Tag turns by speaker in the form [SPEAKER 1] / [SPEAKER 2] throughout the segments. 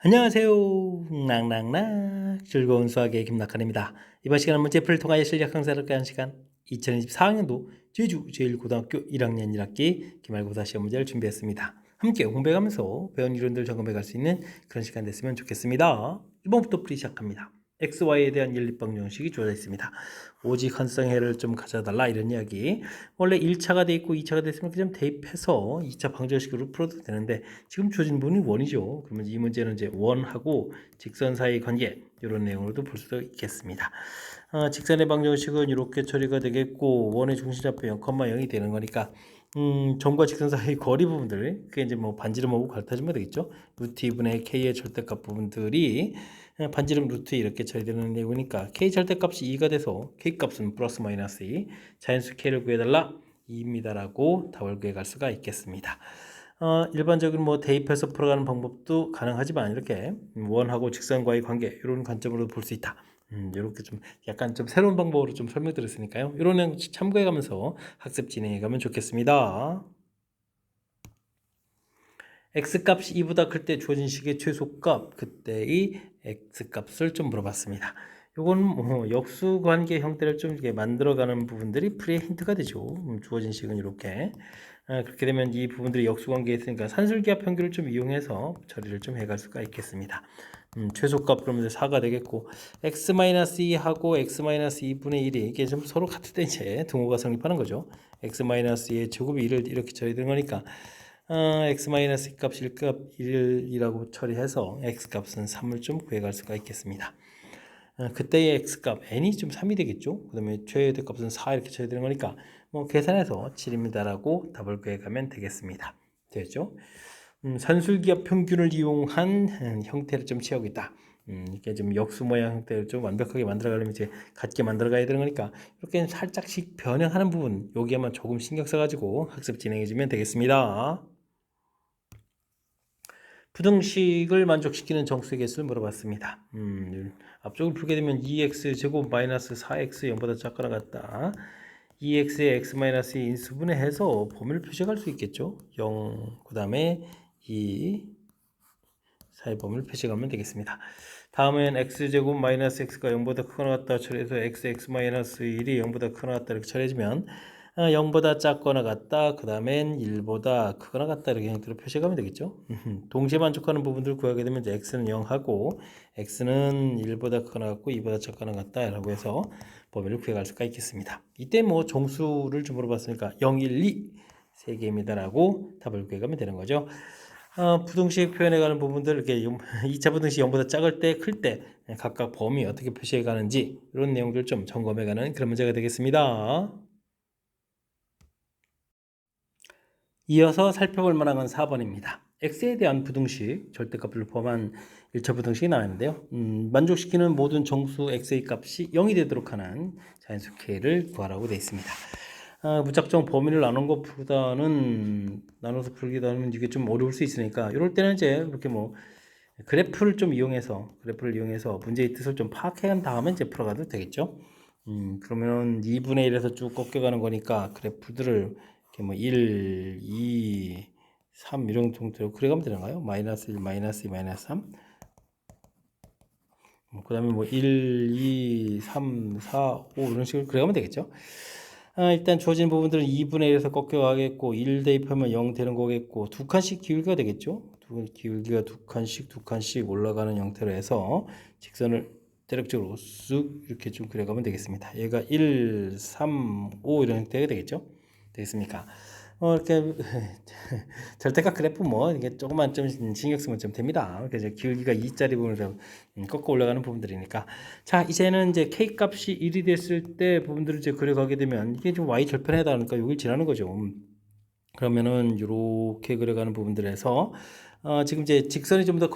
[SPEAKER 1] 안녕하세요. 낙낙낙 즐거운 수학의 김낙한입니다. 이번 시간은 문제풀이를 통하여 실력 향상을 하는 시간 2024학년도 제주 제1고등학교 1학년 1학기 기말고사 시험 문제를 준비했습니다. 함께 공부해가면서 배운 이론들 점검해 갈 수 있는 그런 시간 됐으면 좋겠습니다. 1번부터 풀이 시작합니다. x, y에 대한 연립방정식이 주어져 있습니다. 오직 한성해를 좀 가져달라 이런 이야기. 원래 1차가 돼 있고 2차가 됐으면 그냥 대입해서 2차 방정식으로 풀어도 되는데 지금 주어진 부분이 원이죠. 그러면 이 문제는 이제 원하고 직선 사이 관계 이런 내용으로도 볼 수도 있겠습니다. 직선의 방정식은 이렇게 처리가 되겠고 원의 중심좌표 0,0이 되는 거니까 점과 직선 사이 거리 부분들 그게 이제 뭐 반지름하고 갈라주면 되겠죠. 루트 2분의 k의 절대값 부분들이 반지름 루트 이렇게 처리되는 내용이니까 k 절대값이 2가 돼서 k 값은 플러스 마이너스 2 자연수 k를 구해달라 2입니다라고 답을 구해갈 수가 있겠습니다. 일반적으로 뭐 대입해서 풀어가는 방법도 가능하지만 이렇게 원하고 직선과의 관계 이런 관점으로 볼 수 있다. 이렇게 좀 약간 좀 새로운 방법으로 좀 설명드렸으니까요. 이런 내용 참고해가면서 학습 진행해가면 좋겠습니다. x값이 2보다 클 때 주어진 식의 최소값 그때의 x값을 좀 물어봤습니다. 이건 뭐 역수관계 형태를 좀 이렇게 만들어가는 부분들이 풀이의 힌트가 되죠. 주어진 식은 이렇게 그렇게 되면 이 부분들이 역수관계에 있으니까 산술기하 평균을 좀 이용해서 처리를 좀 해갈 수가 있겠습니다. 최소값 그러면 4가 되겠고 x-2하고 x-2분의 1이 이게 좀 서로 같을 때 이제 등호가 성립하는 거죠. x-2의 제곱이 1을 이렇게 처리되는 거니까 x-2 값이 1이라고 처리해서 x값은 3을 좀 구해갈 수가 있겠습니다. 그때의 x값 n이 좀 3이 되겠죠. 그 다음에 최대값은 4 이렇게 처리되는 거니까 뭐 계산해서 7입니다라고 답을 구해가면 되겠습니다. 되죠? 산술기하 평균을 이용한 형태를 좀 취하고 있다. 이렇게 좀 역수 모양 형태를 좀 완벽하게 만들어가려면 이제 같게 만들어가야 되는 거니까 이렇게 살짝씩 변형하는 부분 여기에만 조금 신경 써가지고 학습 진행해주면 되겠습니다. 부등식을 만족시키는 정수의 개수를 물어봤습니다. 앞쪽을 풀게 되면 2x 제곱 마이너스 4x 0보다 작거나 같다. 2x의 x-2 인수분해 해서 범위를 표시할 수 있겠죠. 0, 그 다음에 2, 4의 범위를 표시하면 되겠습니다. 다음엔 x제곱 마이너스 x가 0보다 크거나 같다 처리해서 x-1이 0보다 크거나 같다 이렇게 처리해주면 0보다 작거나 같다 그 다음엔 1보다 크거나 같다 이렇게 형태로 표시하면 되겠죠. 동시에 만족하는 부분들을 구하게 되면 이제 x는 0하고 x는 1보다 크거나 같고 2보다 작거나 같다 라고 해서 범위를 구해갈 수가 있겠습니다. 이때 뭐 정수를 좀 물어봤으니까 0, 1, 2 세 개입니다 라고 답을 구해가면 되는 거죠. 부등식 표현해가는 부분들 이렇게 2차 부등식 0보다 작을 때, 클 때 각각 범위 어떻게 표시해가는지 이런 내용들 좀 점검해가는 그런 문제가 되겠습니다. 이어서 살펴볼 만한 건 4번입니다. x에 대한 부등식 절대값을 포함한 1차 부등식이 나왔는데요. 만족시키는 모든 정수 x의 값이 0이 되도록 하는 자연수 k를 구하라고 되어 있습니다. 무작정 범위를 나눈 것보다는 나눠서 풀기보다는 이게 좀 어려울 수 있으니까 이럴 때는 이제 이렇게 뭐 그래프를 이용해서 문제의 뜻을 좀 파악한 다음에 이제 풀어가도 되겠죠. 그러면 2분의 1에서 쭉 꺾여가는 거니까 그래프들을 이렇게 뭐 1, 2, 3 이런 정도로 그려가면 되나요? 마이너스 1, 마이너스 2, 마이너스 3. 그 다음에 뭐 1, 2, 3, 4, 5 이런 식으로 그려가면 되겠죠. 일단 주어진 부분들은 2분의 1에서 꺾여가겠고 1 대입하면 0 되는 거겠고 두 칸씩 기울기가 되겠죠. 기울기가 두 칸씩 올라가는 형태로 해서 직선을 대략적으로 쑥 이렇게 좀 그려가면 되겠습니다. 얘가 1, 3, 5 이런 형태가 되겠죠. 되겠습니까? 이렇게 절대값 그래프 뭐 이게 조금만 좀 신경 쓰면 좀 됩니다. 그래서 기울기가 2짜리 부분을 좀 꺾어 올라가는 부분들이니까 자 이제는 이제 k 값이 1이 됐을 때 부분들을 이제 그려가게 되면 이게 좀 y 절편에 닿으니까 여기 지나는 거죠. 그러면은 이렇게 그려가는 부분들에서 지금 이제 직선이 좀 더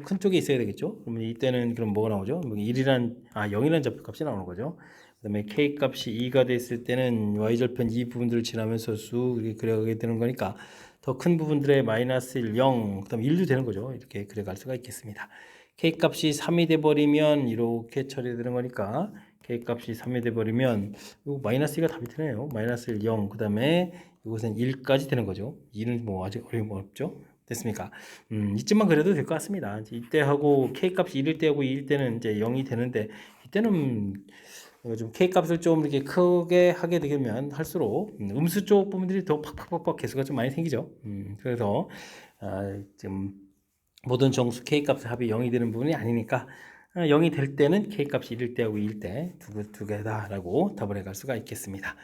[SPEAKER 1] 큰 쪽에 있어야 되겠죠. 그러면 이때는 그럼 뭐가 나오죠? 0이라는 좌표값이 나오는 거죠. 그 다음에 k 값이 2가 됐을 때는 y절편 이 부분들을 지나면서 쑥 이렇게 그려가게 되는 거니까 더 큰 부분들의 마이너스 1, 0, 그 다음에 1도 되는 거죠. 이렇게 그려갈 수가 있겠습니다. k 값이 3이 돼버리면 이렇게 처리되는 거니까 k 값이 3이 돼버리면 요 마이너스 2가 답이 되네요. 마이너스 1, 0, 그 다음에 이것은 1까지 되는 거죠. 2는 뭐 아직 어려운 거 없죠. 됐습니까? 이쯤만 그래도 될 것 같습니다. 이때하고 K값이 1일 때하고 2일 때는 이제 0이 되는데, 이때는 좀 K값을 좀 이렇게 크게 하게 되면 할수록 음수 쪽 부분들이 더 팍팍팍팍 개수가 좀 많이 생기죠. 그래서 지금 모든 정수 K값의 합이 0이 되는 부분이 아니니까 0이 될 때는 K값이 1일 때하고 2일 때 두 개다라고 답을 해갈 수가 있겠습니다.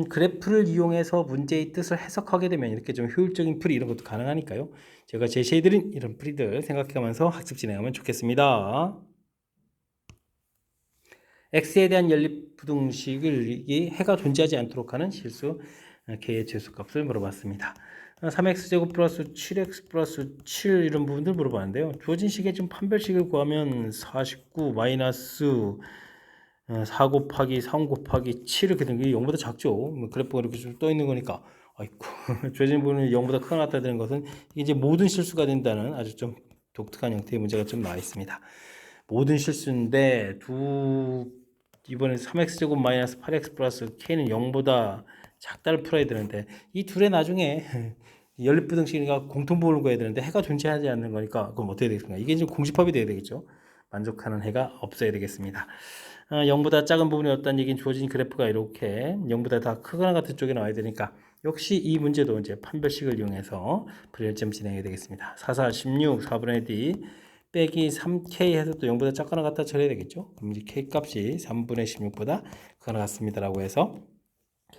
[SPEAKER 1] 그래프를 이용해서 문제의 뜻을 해석하게 되면 이렇게 좀 효율적인 풀이 이런 것도 가능하니까요. 제가 제시해드린 이런 풀이들 생각해가면서 학습 진행하면 좋겠습니다. x에 대한 연립부등식을 이 해가 존재하지 않도록 하는 실수 k의 최소값을 물어봤습니다. 3x제곱 플러스 7x 플러스 7 이런 부분들 물어봤는데요. 주어진 식에 좀 판별식을 구하면 49 마이너스 4 곱하기 3 곱하기 7 이렇게 되는 게 0보다 작죠. 그래프가 이렇게 좀 떠 있는 거니까 아이고 주어진 부분은 0보다 크거나 같다 되는 것은 이게 이제 모든 실수가 된다는 아주 좀 독특한 형태의 문제가 좀 나와 있습니다. 모든 실수인데 이번에 3x제곱 마이너스 8x 플러스 k는 0보다 작다를 풀어야 되는데 이 둘의 나중에 연립부등식이니까 공통부분을 구해야 되는데 해가 존재하지 않는 거니까 그럼 어떻게 되겠습니까? 이게 좀 공집합이 돼야 되겠죠. 만족하는 해가 없어야 되겠습니다. 0보다 작은 부분이 없다는 얘기는 주어진 그래프가 이렇게 0보다 다 크거나 같은 쪽에 나와야 되니까 역시 이 문제도 이제 판별식을 이용해서 풀이를 좀 진행해야 되겠습니다. 4, 4, 16, 4분의 D 빼기 3K 해서 또 0보다 작거나 같다 처리해야 되겠죠. 그럼 이제 K 값이 3분의 16보다 크거나 같습니다라고 해서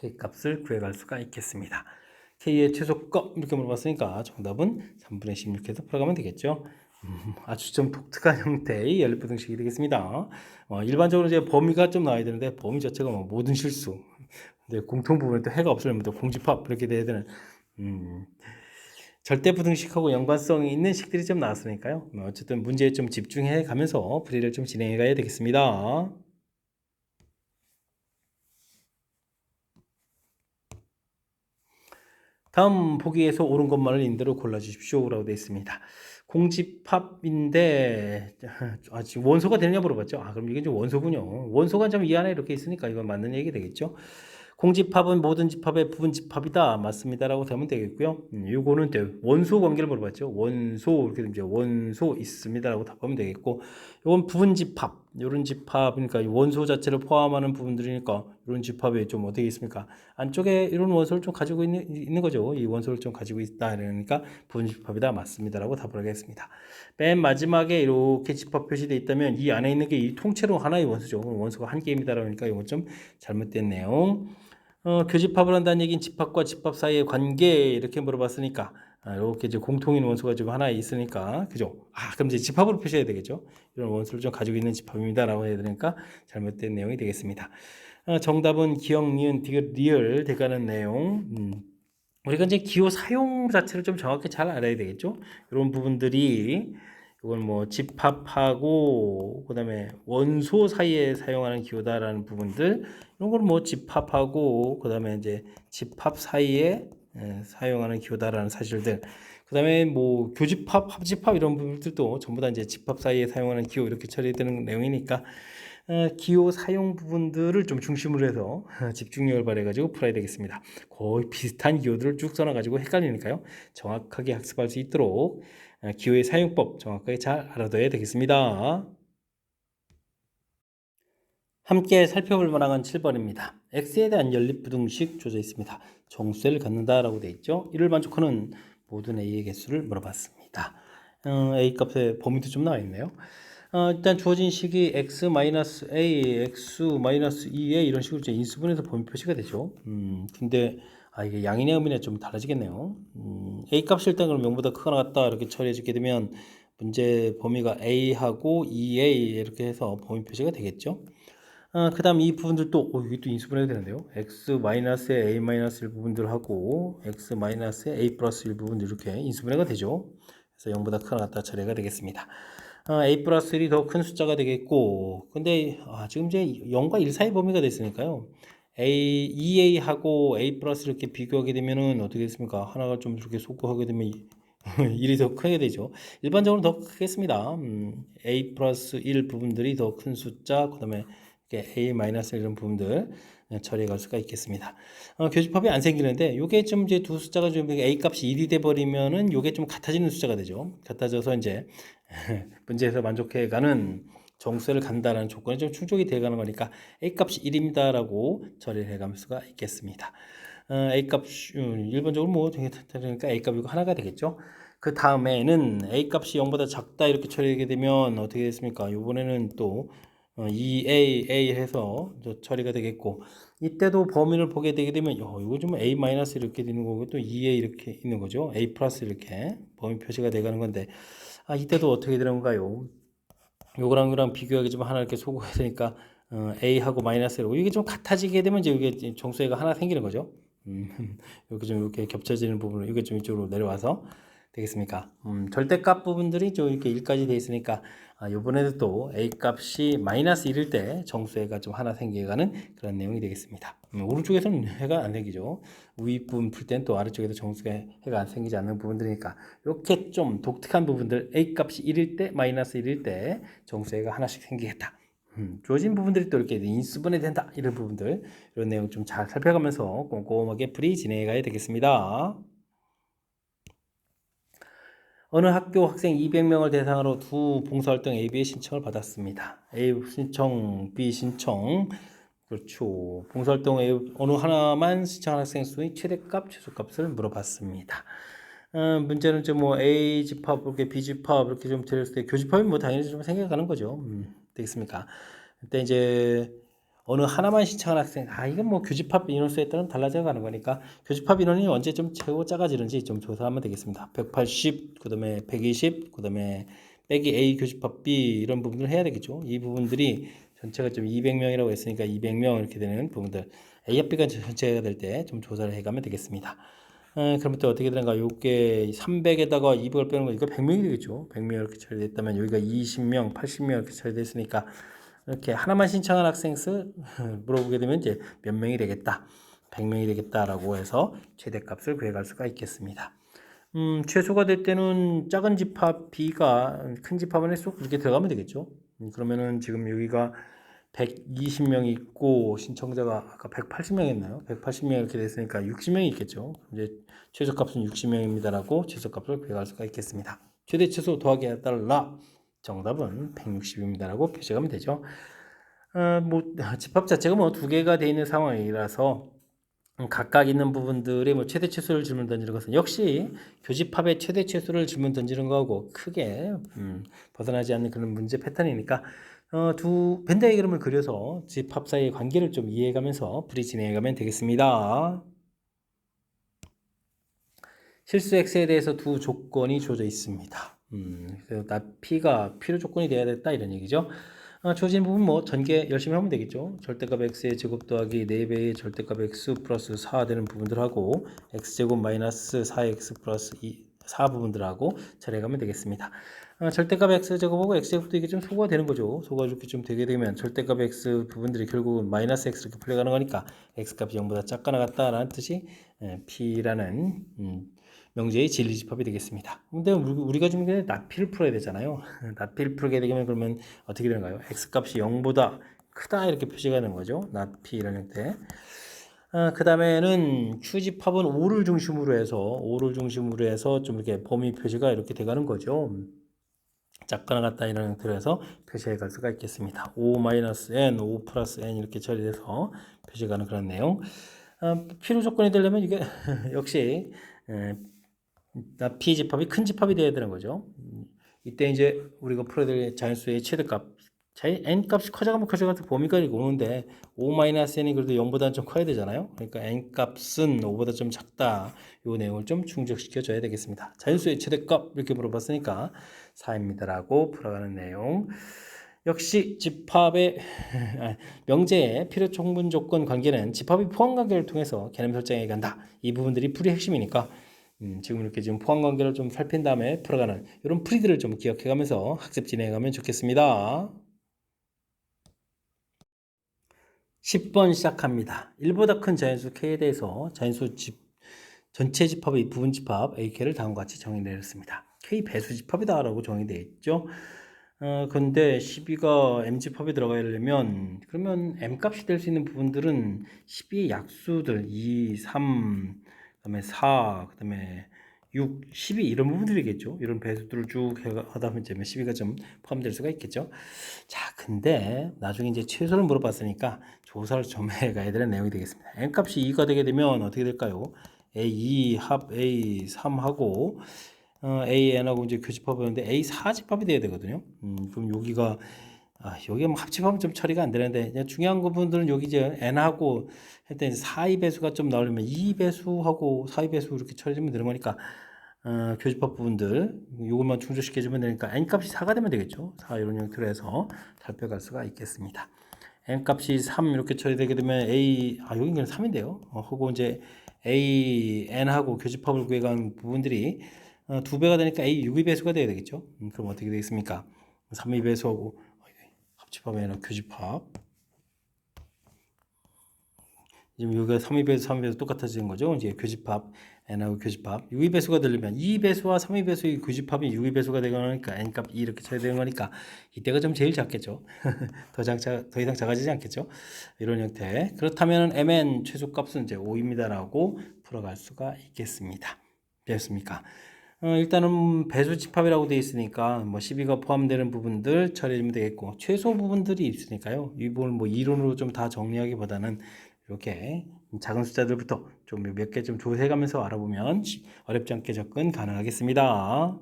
[SPEAKER 1] K 값을 구해갈 수가 있겠습니다. K의 최소값 이렇게 물어봤으니까 정답은 3분의 16해서 풀어가면 되겠죠. 아주 좀 독특한 형태의 연립부등식이 되겠습니다. 일반적으로 이제 범위가 좀 나와야 되는데 범위 자체가 뭐 모든 실수, 근데 공통 부분에 또 해가 없으면 또 공집합 이렇게 돼야 되는 절대부등식하고 연관성이 있는 식들이 좀 나왔으니까요. 어쨌든 문제에 좀 집중해 가면서 풀이를 좀 진행해 가야 되겠습니다. 다음 보기에서 옳은 것만을 인대로 골라주십시오라고 되어 있습니다. 공집합인데 지금 원소가 되느냐 물어봤죠. 그럼 이게 좀 원소군요. 원소가 좀 이 안에 이렇게 있으니까 이건 맞는 얘기 되겠죠. 공집합은 모든 집합의 부분 집합이다. 맞습니다라고 되면 되겠고요. 요거는 원소 관계를 물어봤죠. 원소 이렇게 되면 이제 원소 있습니다라고 답하면 되겠고, 요건 부분 집합, 요런 집합이니까 원소 자체를 포함하는 부분들이니까 이런 집합이 좀 어떻게 있습니까? 안쪽에 이런 원소를 좀 가지고 있는 거죠. 이 원소를 좀 가지고 있다 그러니까 부분 집합이다. 맞습니다라고 답을 하겠습니다. 맨 마지막에 이렇게 집합 표시되어 있다면 이 안에 있는 게 이 통째로 하나의 원소죠. 원소가 한 개입니다. 그러니까 이건 좀 잘못된 내용. 교집합을 한다는 얘기는 집합과 집합 사이의 관계 이렇게 물어봤으니까 이렇게 이제 공통인 원소가 좀 하나 있으니까 그죠? 그럼 이제 집합으로 표시해야 되겠죠? 이런 원소를 좀 가지고 있는 집합입니다라고 해야 되니까 잘못된 내용이 되겠습니다. 정답은 기억, 니은, 디귿, 리을 돼가는 내용. 우리가 이제 기호 사용 자체를 좀 정확히 잘 알아야 되겠죠? 이런 부분들이 이건 뭐 집합하고 그다음에 원소 사이에 사용하는 기호다라는 부분들 이런 걸 뭐 집합하고 그다음에 이제 집합 사이에 사용하는 기호다라는 사실들 그다음에 뭐 교집합, 합집합 이런 부분들도 전부 다 이제 집합 사이에 사용하는 기호 이렇게 처리되는 내용이니까 기호 사용 부분들을 좀 중심으로 해서 집중력을 발휘해가지고 풀어야 되겠습니다. 거의 비슷한 기호들을 쭉 써놔가지고 헷갈리니까요. 정확하게 학습할 수 있도록 기호의 사용법 정확하게 잘 알아둬야 되겠습니다. 함께 살펴볼 만한 7번입니다. x에 대한 연립부등식 주어져 있습니다. 정수를 갖는다라고 되어 있죠. 이를 만족하는 모든 a의 개수를 물어봤습니다. a 값의 범위도 좀 나와 있네요. 일단 주어진 식이 x-a, x-2a 이런 식으로 이제 인수분해서 범위 표시가 되죠. 근데 이게 양이냐 음이냐 좀 달라지겠네요. a 값이 일단 그럼 0보다 크거나 같다 이렇게 처리해 주게 되면 문제 범위가 a하고 2a 이렇게 해서 범위 표시가 되겠죠. 그 다음 이 부분들도 이게 또 인수분해가 되는데요. x-의 a-1 부분들하고 x-의 a 플러스 1 부분들 이렇게 인수분해가 되죠. 그래서 0보다 크거나 같다 처리가 되겠습니다. a 플러스 1이 더 큰 숫자가 되겠고 근데 지금 이제 0과 1 사이 범위가 됐으니까요. 2a하고 a 플러스 이렇게 비교하게 되면은 어떻게 됐습니까? 하나가 좀 이렇게 솟구하게 되면 1이 더 크게 되죠. 일반적으로 더 크겠습니다. a 플러스 1 부분들이 더 큰 숫자, 그 다음에 a 마이너스 이런 부분들 처리해 갈 수가 있겠습니다. 교집합이 안 생기는데 요게 좀 이제 두 숫자가 좀 A 값이 1이 돼 버리면은 요게 좀 같아지는 숫자가 되죠. 같아져서 이제 문제에서 만족해 가는 정수를 간다라는 조건이 좀 충족이 돼 가는 거니까 A 값이 1입니다라고 처리를 해 갈 수가 있겠습니다. A 값 일반적으로 뭐 되니까 A 값 이거 하나가 되겠죠. 그 다음에는 A 값이 0보다 작다 이렇게 처리하게 되면 어떻게 됐습니까? 이번에는 또 2A 해서 처리가 되겠고, 이때도 범위를 보게 되게 되면 이거 좀 A 마이너스 이렇게 되는 거고 또 2A 이렇게 있는 거죠. A 플러스 이렇게 범위 표시가 돼가는 건데, 이때도 어떻게 되는 건가요? 요거랑 비교하기 좀 하나 이렇게 소구해야 되니까 A하고 마이너스로 이게 좀 같아지게 되면 이제 이게 정수회가 하나 생기는 거죠. 이렇게 좀 이렇게 겹쳐지는 부분을 이게 좀 이쪽으로 내려와서 되겠습니까? 절대값 부분들이 좀 이렇게 1까지 돼 있으니까 이번에도 또 A 값이 마이너스 1일 때 정수회가 좀 하나 생겨가는 그런 내용이 되겠습니다. 오른쪽에서는 해가 안 생기죠. 위 부분 풀 때는 또 아래쪽에서 정수회 해가 안 생기지 않는 부분들이니까 이렇게 좀 독특한 부분들 A 값이 1일 때 마이너스 1일 때 정수회가 하나씩 생기겠다. 주어진 부분들이 또 이렇게 인수분해 된다 이런 부분들 이런 내용 좀 잘 살펴가면서 꼼꼼하게 풀이 진행해 가야 되겠습니다. 어느 학교 학생 200명을 대상으로 두 봉사활동 A, B의 신청을 받았습니다. A 신청, B 신청. 그렇죠. 봉사활동 A 어느 하나만 신청한 학생 수의 최대값, 최소값을 물어봤습니다. 문제는 이제 뭐 A 집합, 이렇게 B 집합 이렇게 좀 들었을 때 교집합이 뭐 당연히 좀 생겨가는 거죠. 되겠습니까? 그때 이제 어느 하나만 신청한 학생, 이건 뭐 교집합 인원수에 따라 달라져 가는 거니까 교집합 인원이 언제 좀 최고 작아지는지 좀 조사하면 되겠습니다. 180, 그 다음에 120, 그 다음에 빼기 A 교집합 B 이런 부분을 해야 되겠죠. 이 부분들이 전체가 좀 200명이라고 했으니까 200명 이렇게 되는 부분들 A합 B가 전체가 될 때 좀 조사를 해가면 되겠습니다. 그러면 또 어떻게 되는가? 요게 300에다가 200을 빼는 거 이거 100명이 되겠죠. 100명 이렇게 처리됐다면 여기가 20명, 80명 이렇게 처리됐으니까 이렇게 하나만 신청한 학생 수 물어보게 되면 이제 몇 명이 되겠다, 100명이 되겠다라고 해서 최대값을 구해갈 수가 있겠습니다. 최소가 될 때는 작은 집합 B가 큰 집합 안에 쏙 이렇게 들어가면 되겠죠. 그러면은 지금 여기가 120명이 있고 신청자가 아까 180명 했나요? 180명 이렇게 됐으니까 60명이 있겠죠. 이제 최소값은 60명입니다라고 최소값을 구해갈 수가 있겠습니다. 최대 최소 더하기에 따라 정답은 160입니다라고 표시하면 되죠. 뭐 집합 자체가 뭐 두 개가 되어 있는 상황이라서 각각 있는 부분들이 뭐 최대 최소를 질문 던지는 것은 역시 교집합의 최대 최소를 질문 던지는 거하고 크게 벗어나지 않는 그런 문제 패턴이니까 두 벤 다이그램을 그려서 집합 사이의 관계를 좀 이해해가면서 풀이 진행해가면 되겠습니다. 실수 x에 대해서 두 조건이 주어져 있습니다. 그래서 P가 필요 조건이 돼야 됐다 이런 얘기죠. 주어진 부분 뭐 전개 열심히 하면 되겠죠. 절대값 x의 제곱 더하기 4배의 절대값 x 플러스 4 되는 부분들하고 x제곱 마이너스 4x 플러스 4 부분들하고 처리해가면 되겠습니다. 절대값 x제곱하고 x제곱도 이게 좀 소거가 되는 거죠. 소거가 이렇게 좀 되게 되면 절대값 x 부분들이 결국은 마이너스 x 이렇게 풀려가는 거니까 x값이 0보다 작거나 같다라는 뜻이 P라는 명제의 진리집합이 되겠습니다. 근데 우리가 좀 납피를 풀어야 되잖아요. 납피를 풀게 되면 그러면 어떻게 되는가요? x값이 0보다 크다 이렇게 표시가 되는 거죠. 납피라는 때. 그 다음에는 Q집합은 5를 중심으로 해서 좀 이렇게 범위 표시가 이렇게 돼가는 거죠. 작거나 같다 이런 형태로 해서 표시해 갈 수가 있겠습니다. 5-n, 5 플러스 n 이렇게 처리돼서 표시가는 그런 내용. 필요 조건이 되려면 이게 역시 P 집합이 큰 집합이 되어야 되는 거죠. 이때 이제 우리가 풀어야 될 자연수의 최대값, n 값이 커져가면 범위가 이렇게 오는데 5-n이 그래도 0보다는 좀 커야 되잖아요. 그러니까 n 값은 5보다 좀 작다. 이 내용을 좀 충족시켜 줘야 되겠습니다. 자연수의 최대값 이렇게 물어봤으니까 4입니다라고 풀어가는 내용. 역시 집합의 명제의 필요 충분 조건 관계는 집합의 포함 관계를 통해서 개념 설정해 간다. 이 부분들이 풀이 핵심이니까 지금 이렇게 지금 포함 관계를 좀 살핀 다음에 풀어가는 이런 풀이들을 좀 기억해가면서 학습 진행하면 좋겠습니다. 10번 시작합니다. 1보다 큰 자연수 K에 대해서 전체 집합의 부분 집합 AK를 다음과 같이 정의 내렸습니다. K 배수 집합이다 라고 정의되어 있죠. 근데 12가 m집합에 들어가려면 그러면 m값이 될 수 있는 부분들은 12의 약수들 2, 3, 그다음에 4, 그다음에 6, 12 이런 부분들이겠죠. 이런 배수들을 쭉 하다 보면 12가 좀 포함될 수가 있겠죠. 자, 근데 나중에 이제 최소를 물어봤으니까 조사를 좀 해가야 되는 내용이 되겠습니다. m값이 2가 되게 되면 어떻게 될까요? A2 합 A3 하고 AN하고 이제 교집합하는데 A4 집합이 돼야 되거든요. 그럼 여기가 여기가 뭐 합집하면 좀 처리가 안 되는데 그냥 중요한 부분들은 여기 이제 N하고 했더니 4의 배수가 좀 나오려면 2 배수하고 4의 배수 이렇게 처리되면 되는 거니까 교집합 부분들 요것만 충족시켜주면 되니까 N 값이 4가 되면 되겠죠. 4 이런 형태로 해서 살펴갈 수가 있겠습니다. N 값이 3 이렇게 처리되게 되면 여기 그냥 3인데요. 하고 이제 A, N하고 교집합을 구해간 부분들이 2배가 되니까 A 6의 배수가 돼야 되겠죠. 그럼 어떻게 되겠습니까? 3의 배수하고 합집합에는 교집합. 지금 여기가 3의 배수, 3의 배수 똑같아지는 거죠. 이제 교집합, n하고 교집합. 6의 배수가 되려면 2의 배수와 3의 배수의 교집합이 6의 배수가 되거니까 n값 2 이렇게 쳐야 되는 거니까 이때가 좀 제일 작겠죠. 더 이상 작아지지 않겠죠. 이런 형태. 그렇다면 mn 최소값은 이제 5입니다라고 풀어갈 수가 있겠습니다. 됐습니까? 일단은 배수 집합이라고 되어 있으니까 뭐 12가 포함되는 부분들 처리하면 되겠고 최소 부분들이 있으니까요. 이 부분을 뭐 이론으로 좀 다 정리하기보다는 이렇게 작은 숫자들부터 좀 몇 개 좀 조사해가면서 알아보면 어렵지 않게 접근 가능하겠습니다.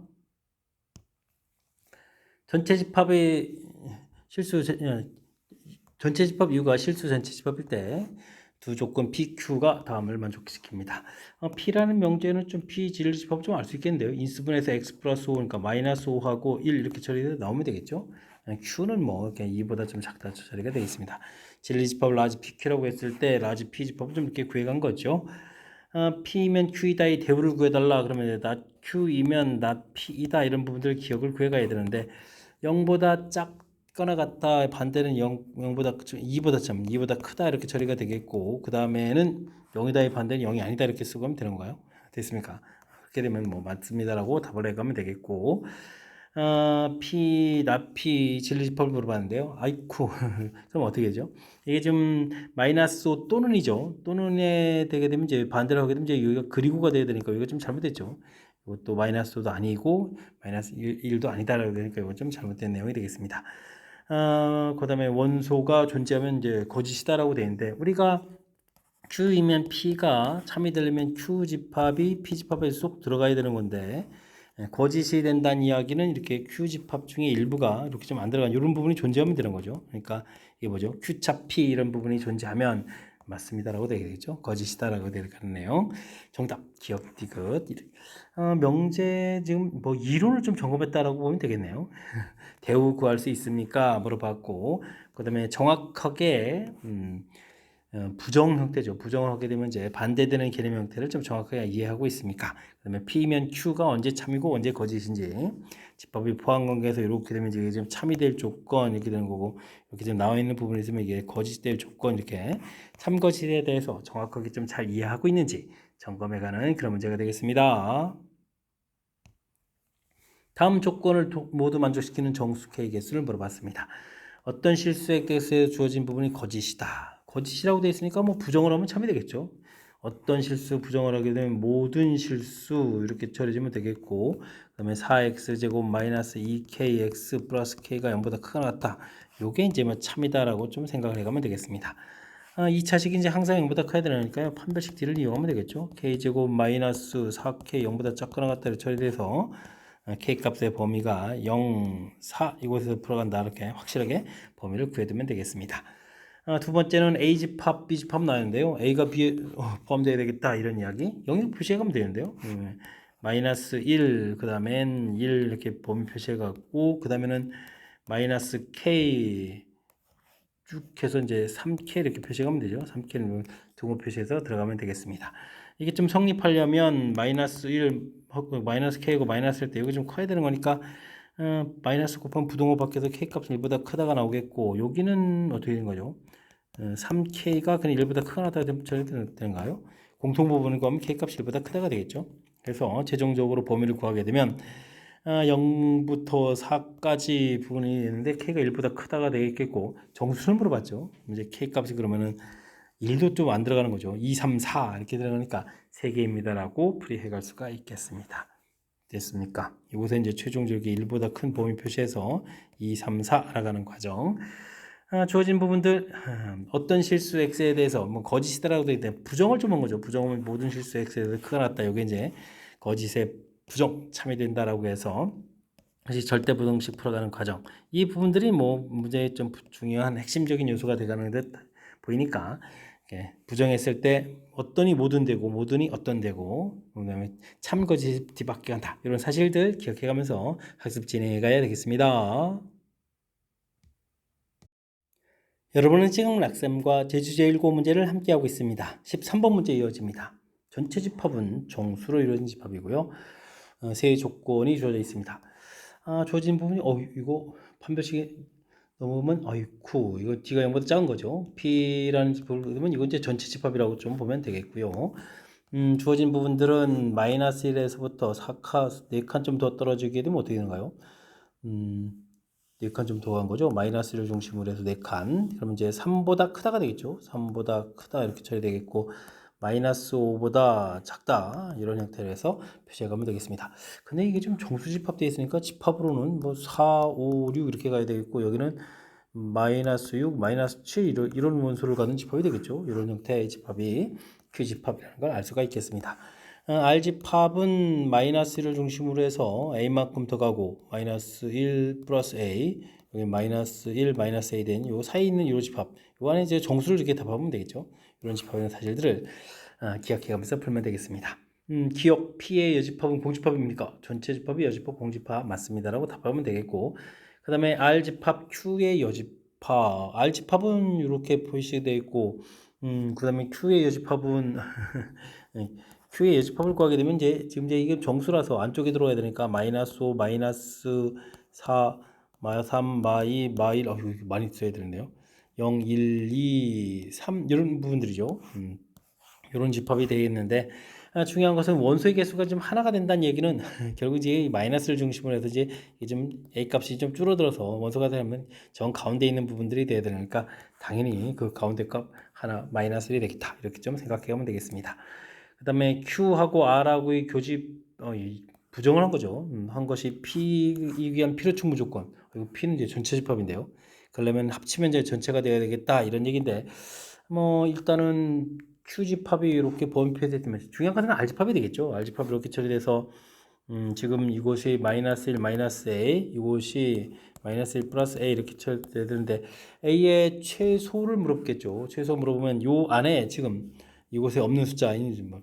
[SPEAKER 1] 전체 집합의 전체 집합 이유가 실수 전체 집합일 때 두 조건 PQ가 다음을 만족시킵니다. P라는 명제는 좀 P 진리 집합 좀 알 수 있겠는데요. 인수분해서 X 플러스 5, 그러니까 마이너스 5하고 1 이렇게 처리해서 나오면 되겠죠. Q는 뭐 이렇게 2보다 좀 작다 처리가 되어 있습니다. 진리 집합을 라지 PQ라고 했을 때 라지 P 집합을 좀 이렇게 구해간 거죠. P면 Q이다의 대우를 구해달라 그러면 나 Q이면 나 P이다 이런 부분들 기억을 구해가야 되는데 0보다 작거나 같다 반대는 0보다 2보다 크다 이렇게 처리가 되겠고 그 다음에는 0이다의 반대는 0이 아니다 이렇게 쓰고 하면 되는 거예요. 됐습니까? 그렇게 되면 뭐 맞습니다라고 답을 해가면 되겠고 P 진리집합을 물어봤는데요. 아이쿠 그럼 어떻게 되죠? 이게 지금 마이너스 5 또는이죠. 또는에 되게 되면 이제 반대로 하게 되면 이제 여기가 그리고가 돼야 되니까 이거 좀 잘못됐죠. 이것도 마이너스 5도 아니고 마이너스 1도 아니다라고 되니까 이건 좀 잘못된 내용이 되겠습니다. 그 다음에 원소가 존재하면 이제 거짓이다라고 되는데 우리가 Q이면 P가 참이 되려면 Q집합이 P집합에 쏙 들어가야 되는 건데 거짓이 된다는 이야기는 이렇게 Q집합 중에 일부가 이렇게 좀 안 들어간 이런 부분이 존재하면 되는 거죠. 그러니까 이게 뭐죠? Q차 P 이런 부분이 존재하면 맞습니다라고 되겠죠. 거짓이다라고 되는 내용. 정답 기억 디귿. 명제 지금 뭐 이론을 좀 점검했다라고 보면 되겠네요. 대우 구할 수 있습니까? 물어봤고 그다음에 정확하게 부정 형태죠. 부정을 하게 되면 이제 반대되는 개념 형태를 좀 정확하게 이해하고 있습니까? 그다음에 P면 Q가 언제 참이고 언제 거짓인지 집합이 포함 관계에서 이렇게 되면 이제 좀 참이 될 조건 이렇게 되는 거고 이렇게 지금 나와 있는 부분이 있으면 이게 거짓될 조건 이렇게 참거짓에 대해서 정확하게 좀 잘 이해하고 있는지 점검해가는 그런 문제가 되겠습니다. 다음 조건을 모두 만족시키는 정수 K 개수를 물어봤습니다. 어떤 실수의 개수에 주어진 부분이 거짓이다. 거짓이라고 되어 있으니까 뭐 부정을 하면 참이 되겠죠. 어떤 실수 부정을 하게 되면 모든 실수 이렇게 처리하면 되겠고 그 다음에 4x제곱 마이너스 2kx 플러스 k가 0보다 크거나 같다. 요게 이제 뭐 참이다라고 좀 생각을 해가면 되겠습니다. 2차식이 이제 항상 0보다 커야 되니까요. 판별식 D를 이용하면 되겠죠. k제곱 마이너스 4k 0보다 작거나 같다를 처리돼서 K값의 범위가 0, 4 이곳에서 풀어간다 이렇게 확실하게 범위를 구해두면 되겠습니다. 두 번째는 A집합, B집합 나왔는데요. A가 B에 포함되어야 되겠다 이런 이야기 영역 표시해가면 되는데요. 마이너스 1, 그 다음엔 1 이렇게 범위 표시해갖고 그 다음에는 마이너스 K 쭉 해서 이제 3K 이렇게 표시하면 되죠. 3K는 등호 표시해서 들어가면 되겠습니다. 이게 좀 성립하려면 마이너스 1 하고 마이너스 K고 마이너스 할 때 여기 좀 커야 되는 거니까 마이너스 곱하면 부등호 밖에서 K값은 1보다 크다가 나오겠고 여기는 어떻게 되는 거죠? 3K가 그냥 1보다 크거나 같다가 되는가요? 공통부분을 구하면 K값이 1보다 크다가 되겠죠. 그래서 최종적으로 범위를 구하게 되면 0부터 4까지 부분이 있는데 k가 1보다 크다가 되겠고 정수를 물어봤죠. 이제 k 값이 그러면은 1도 좀 안 들어가는 거죠. 2, 3, 4 이렇게 들어가니까 3개입니다라고 풀이해 갈 수가 있겠습니다. 됐습니까? 이곳에 이제 최종적으로 1보다 큰 범위 표시해서 2, 3, 4 나가는 과정. 주어진 부분들 어떤 실수 x에 대해서 뭐 거짓이다라고 되어 있는데 부정을 좀 한 거죠. 부정은 모든 실수 x에 대해서 크가 났다. 이게 이제 거짓의 부정 참여된다라고 해서 다시 절대 부등식 풀어가는 과정. 이 부분들이 뭐 문제의 좀 중요한 핵심적인 요소가 되가는 듯 보이니까 부정했을 때 어떤이 모든 되고 모든이 어떤 되고 그다음에 참거짓 뒤바뀌어 간다. 이런 사실들 기억해가면서 학습 진행해 가야 되겠습니다. 여러분은 지금 락쌤과 제주제1고 문제를 함께하고 있습니다. 13번 문제 이어집니다. 전체 집합은 정수로 이루어진 집합이고요. 세 조건이 주어져 있습니다. 주어진 부분이 이거 판별식이 넘으면 아이쿠 이거 D가 0보다 작은 거죠. P라는 집합을 보면 이건 이제 전체 집합이라고 좀 보면 되겠고요. 주어진 부분들은 마이너스 1에서부터 4칸, 4칸 좀 더 떨어지게 되면 어떻게 되는가요? 4칸 좀 더 간 거죠. 마이너스를 중심으로 해서 4칸. 그러면 이제 3보다 크다가 되겠죠. 3보다 크다 이렇게 처리되겠고 마이너스 5보다 작다 이런 형태로 해서 표시해 가면 되겠습니다. 근데 이게 좀 정수 집합되어 있으니까 집합으로는 뭐 4, 5, 6 이렇게 가야 되겠고 여기는 마이너스 6, 마이너스 7 이런 원소를 갖는 집합이 되겠죠. 이런 형태의 집합이 Q 집합이라는 걸 알 수가 있겠습니다. R 집합은 마이너스를 중심으로 해서 A만큼 더 가고 마이너스 1 플러스 A 여기 마이너스 1 마이너스 A 된 요 사이에 있는 요 집합 요 안에 이제 정수를 이렇게 답하면 되겠죠. 이런 집합의 사실들을 기억해가면서 풀면 되겠습니다. 기억 P의 여집합은 공집합입니까? 전체 집합이 여집합 공집합 맞습니다라고 답하면 되겠고 그 다음에 R 집합 Q의 여집합 R 집합은 이렇게 표시되어 있고 그 다음에 Q의 여집합은 Q의 여집합을 구하게 되면 이제 지금 이제 이게 정수라서 안쪽에 들어가야 되니까 마이너스 5, 마이너스 4, 마 3, 마 2, 마 1, 이거 많이 써야 되는데요. 0, 1, 2, 3 이런 부분들이죠. 이런 집합이 되겠는데 중요한 것은 원소의 개수가 좀 하나가 된다는 얘기는 결국 이제 마이너스를 중심으로 해서 이제 좀 A 값이 좀 줄어들어서 원소가 되면 정 가운데 있는 부분들이 돼야 되니까 당연히 그 가운데 값 하나 마이너스 1이 되겠다 이렇게 좀 생각하면 되겠습니다. 그 다음에 Q하고 R하고의 교집 부정을 한 거죠. 한 것이 P이기 위한 필요충 무조건. P는 이제 전체 집합인데요. 그러려면 합치면 이제 전체가 되어야 되겠다 이런 얘기인데 뭐 일단은 Q 집합이 이렇게 범위표되면 중요한 것은 R 집합이 되겠죠. R 집합이 이렇게 처리돼서 지금 이곳이 마이너스 1 마이너스 A 이곳이 마이너스 1 플러스 A 이렇게 처리돼야 되는데 A의 최소를 물어보겠죠. 최소 물어보면 요 안에 지금 이곳에 없는 숫자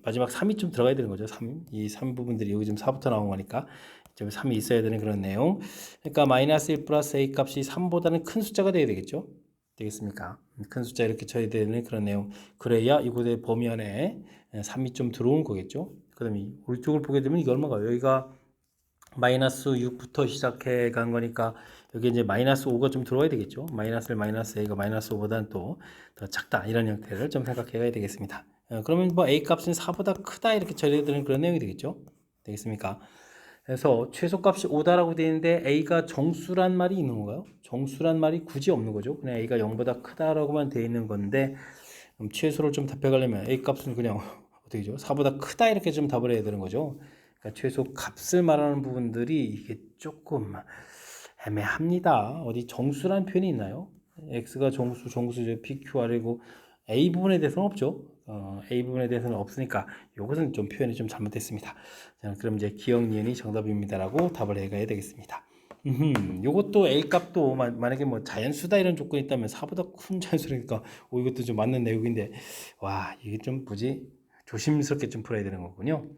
[SPEAKER 1] 마지막 3이 좀 들어가야 되는 거죠. 3. 이 3 부분들이 여기 지금 4부터 나온 거니까 좀 3이 있어야 되는 그런 내용. 그러니까 마이너스 1 플러스 A 값이 3보다는 큰 숫자가 돼야 되겠죠. 되겠습니까? 큰 숫자 이렇게 쳐야 되는 그런 내용. 그래야 이곳의 범위 안에 3이 좀 들어온 거겠죠. 그 다음에 오른쪽을 보게 되면 이게 얼마가 여기가 마이너스 6부터 시작해 간 거니까 여기 이제 마이너스 5가 좀 들어와야 되겠죠. 마이너스 1, 마이너스 A가 마이너스 5보다는 또 더 작다 이런 형태를 좀 생각해 가야 되겠습니다. 그러면 뭐 A 값은 4보다 크다 이렇게 처리되는 그런 내용이 되겠죠. 되겠습니까? 그래서 최소값이 5다라고 되어 있는데 A가 정수란 말이 있는 건가요? 정수란 말이 굳이 없는 거죠. 그냥 A가 0보다 크다라고만 되어 있는 건데 최소를 좀 답해가려면 A 값은 그냥 어떻게 죠 4보다 크다 이렇게 좀 답을 해야 되는 거죠. 그러니까 최소 값을 말하는 부분들이 이게 조금 애매합니다. 어디 정수란 표현이 있나요? X가 정수죠. PQR이고 A 부분에 대해서는 없죠. A 부분에 대해서는 없으니까 이것은 좀 표현이 좀 잘못됐습니다. 자, 그럼 이제 기억 니은이 정답입니다라고 답을 해가야 되겠습니다. 요것도 A 값도 만약에 뭐 자연수다 이런 조건이 있다면 4보다 큰 자연수니까 이것도 좀 맞는 내용인데 와 이게 좀 굳이 조심스럽게 좀 풀어야 되는 거군요.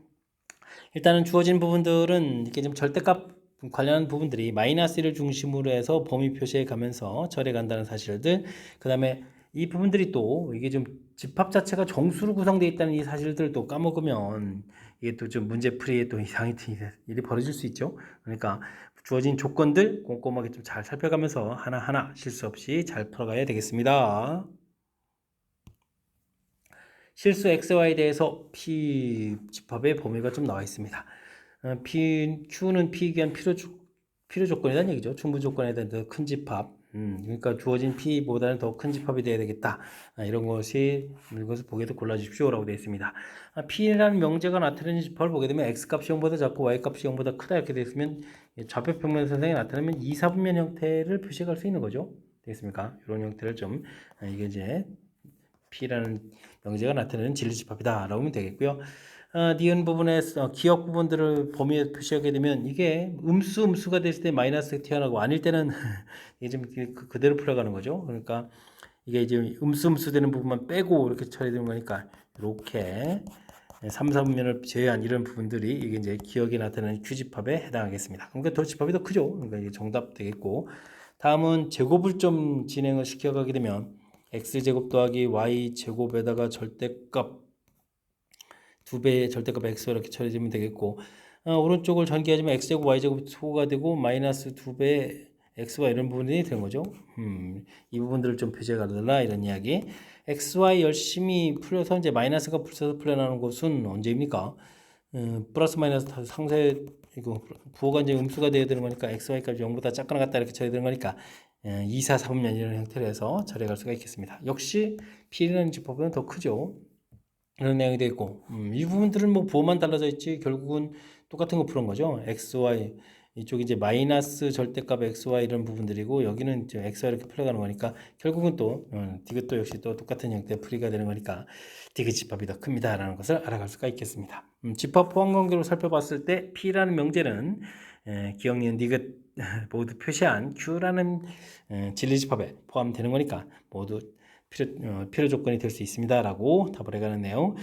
[SPEAKER 1] 일단은 주어진 부분들은 이렇게 좀 절대값 관련한 부분들이 마이너스 1을 중심으로 해서 범위 표시해 가면서 절해 간다는 사실들 그 다음에 이 부분들이 또 이게 좀 집합 자체가 정수로 구성되어 있다는 이 사실들을 또 까먹으면 이게 또 좀 문제풀이에 또 이상이 일이 벌어질 수 있죠. 그러니까 주어진 조건들 꼼꼼하게 좀 잘 살펴가면서 하나하나 실수 없이 잘 풀어가야 되겠습니다. 실수 XY에 대해서 P 집합의 범위가 좀 나와 있습니다. Q는 P 기한 필요 조건이라는 얘기죠. 충분 조건에 대한 더 큰 집합. 그러니까 주어진 P보다는 더 큰 집합이 되어야 되겠다. 이런 것을 보게도 골라주십시오라고 되어 있습니다. P라는 명제가 나타내는 집합을 보게 되면 X값이 0보다 작고 Y값이 0보다 크다 이렇게 되어 있으면 좌표평면 선상에 나타나면 2, 4분면 형태를 표시할 수 있는 거죠. 되겠습니까? 이런 형태를 좀 이게 이제 P라는 명제가 나타내는 진리집합이다 라고 하면 되겠고요. 니은 부분의 기억 부분들을 범위에 표시하게 되면 이게 음수가 됐을 때 마이너스 튀어나오고 아닐 때는 이게 좀 그대로 풀어가는 거죠. 그러니까 이게 이제 음수 되는 부분만 빼고 이렇게 처리되는 거니까 이렇게 3, 4분면을 제외한 이런 부분들이 이게 이제 기억에 나타나는 Q집합에 해당하겠습니다. 그러니까 더 집합이 더 크죠. 그러니까 이게 정답 되겠고, 다음은 제곱을 좀 진행을 시켜가게 되면 x제곱 더하기 y제곱에다가 절대값 2배의 절대값 x 이렇게 처리되면 되겠고, 오른쪽을 전개하지만 x제곱 y제곱 소가 되고 마이너스 2배 xy 이런 부분이 되는 거죠. 이 부분들을 좀 표시해 가달라 이런 이야기. xy 열심히 풀려서 이제 마이너스가 붙어서 풀려나오는 것은 언제입니까? 플러스 마이너스 상세 이거 부호가 이제 음수가 되어야 되는 거니까 xy 값이 0보다 작거나 같다 이렇게 처리되는 거니까 2, 4, 4분면 이런 형태로 해서 처리할 수가 있겠습니다. 역시 P라는 집합은 더 크죠. 이런 내용이 되어 있고, 이 부분들은 뭐 부호만 달라져 있지 결국은 똑같은 거 푸는 거죠. x, y 이쪽이 이제 마이너스 절대값 x, y 이런 부분들이고 여기는 이제 x, y 이렇게 풀어가는 거니까 결국은 또 디귿도 역시 또 똑같은 형태의 풀이가 되는 거니까 디귿 집합이 더 큽니다라는 것을 알아갈 수가 있겠습니다. 집합 포함 관계로 살펴봤을 때 P라는 명제는 기억, 니은, 디귿 모두 표시한 Q라는 진리 집합에 포함되는 거니까 모두 필요 조건이 될 수 있습니다라고 답을 해가는 내용.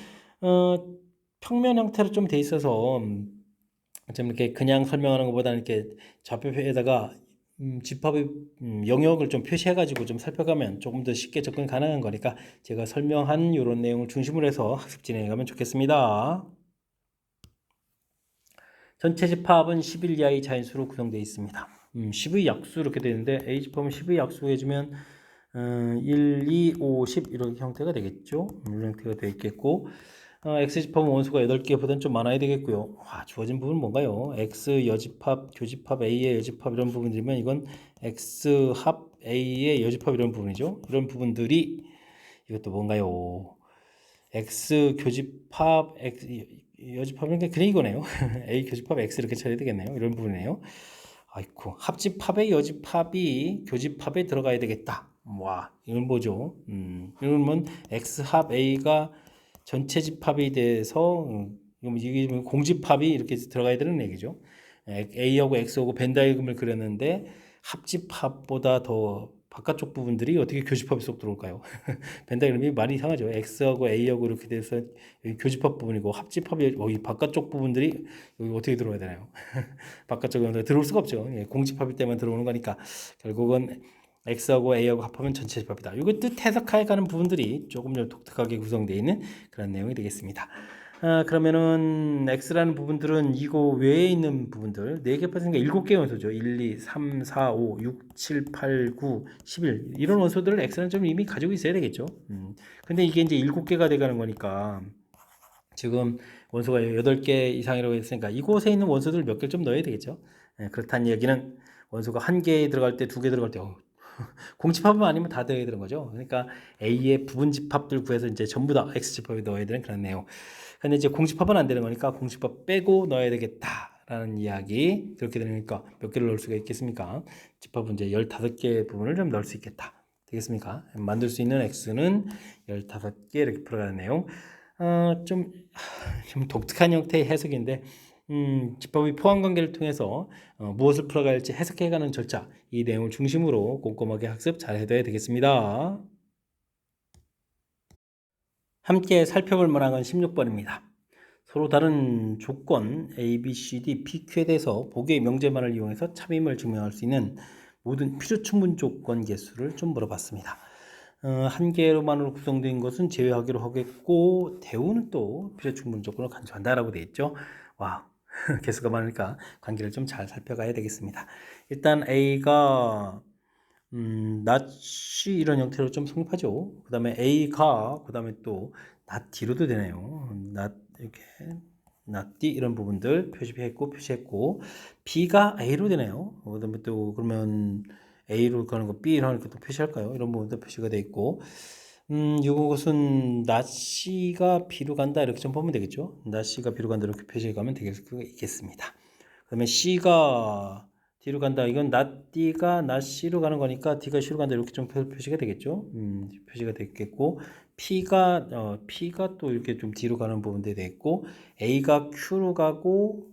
[SPEAKER 1] 평면 형태로 좀 돼 있어서 좀 이렇게 그냥 설명하는 것보다는 이렇게 좌표에다가 집합의 영역을 좀 표시해가지고 좀 살펴가면 조금 더 쉽게 접근 가능한 거니까 제가 설명한 이런 내용을 중심으로 해서 학습 진행해가면 좋겠습니다. 전체 집합은 11 이하의 자연수로 구성되어 있습니다. 10의 약수 이렇게 되는데 A 집합은 10의 약수 해주면 1, 2, 5, 10 이런 형태가 되겠죠. 이런 형태가 되어 있겠고, X집합은 원수가 8개보다는 좀 많아야 되겠고요. 주어진 부분은 뭔가요? X 여집합, 교집합, A의 여집합 이런 부분들이면 이건 X 합 A의 여집합 이런 부분이죠. 이런 부분들이 이것도 뭔가요? X 교집합 X 여집합은 그냥 이거네요. A 교집합 X 이렇게 처리 되겠네요. 이런 부분이네요. 아이쿠, 합집합의 여집합이 교집합에 들어가야 되겠다. 이건 뭐죠? 이건 X합 A가 전체 집합이 돼서 이게 공집합이 이렇게 들어가야 되는 얘기죠. A하고 X하고 벤다이그램을 그렸는데 합집합보다 더 바깥쪽 부분들이 어떻게 교집합에 쏙 들어올까요? 벤다이그램이 많이 이상하죠. X하고 A하고 이렇게 돼서 여기 교집합 부분이고 합집합이 여기 바깥쪽 부분들이 여기 어떻게 들어와야 되나요? 바깥쪽에 들어올 수가 없죠. 공집합일 때만 들어오는 거니까 결국은 X하고 A하고 합하면 전체 집합이다. 이거 뜻 해석해 가는 부분들이 조금 더 독특하게 구성되어 있는 그런 내용이 되겠습니다. 그러면은 X라는 부분들은 이거 외에 있는 부분들 4개 빠지니까 7개 원소죠. 1, 2, 3, 4, 5, 6, 7, 8, 9, 11 이런 원소들을 X는 좀 이미 가지고 있어야 되겠죠. 근데 이게 이제 7개가 돼가는 거니까 지금 원소가 8개 이상이라고 했으니까 이곳에 있는 원소들을 몇 개를 좀 넣어야 되겠죠. 그렇다는 얘기는 원소가 1개 들어갈 때 2개 들어갈 때 공집합은 아니면 다 넣어야 되는 거죠. 그러니까 A의 부분 집합들 구해서 이제 전부 다 X집합에 넣어야 되는 그런 내용. 근데 이제 공집합은 안 되는 거니까 공집합 빼고 넣어야 되겠다라는 이야기. 그렇게 되니까 몇 개를 넣을 수가 있겠습니까? 집합은 이제 15개 부분을 좀 넣을 수 있겠다. 되겠습니까? 만들 수 있는 X는 15개 이렇게 풀어가는 내용. 좀 독특한 형태의 해석인데 집합의 포함 관계를 통해서 무엇을 풀어가야 할지 해석해가는 절차, 이 내용을 중심으로 꼼꼼하게 학습 잘 해둬야 되겠습니다. 함께 살펴볼 만한 건 16번입니다. 서로 다른 조건 A, B, C, D, P, Q에 대해서 보기의 명제만을 이용해서 참임을 증명할 수 있는 모든 필요 충분 조건 개수를 좀 물어봤습니다. 한 개로만으로 구성된 것은 제외하기로 하겠고 대우는 또 필요 충분 조건을 간주한다라고 되어 있죠. 개수가 많으니까 관계를 좀 잘 살펴가야 되겠습니다. 일단 A가 낫이 이런 형태로 좀 성립하죠. 그 다음에 A가 그 다음에 또 낫 D로도 되네요. 낫 이렇게 낫디 이런 부분들 표시했고 B가 A로 되네요. 그다음에 또 그러면 A로 가는 거 B로 하는 것도 표시할까요? 이런 부분도 표시가 돼 있고 이것은 낫C가 B로 간다 이렇게 좀 보면 되겠죠. 낫C가 B로 간다 이렇게 표시해 가면 되겠습니다. 그다음에 C가 D로 간다. 이건 낫 D가 낫 C로 가는 거니까 D가 C로 간다 이렇게 좀 표시가 되겠죠. 표시가 되겠고 P가 또 이렇게 좀 D로 가는 부분도 되겠고 A가 Q로 가고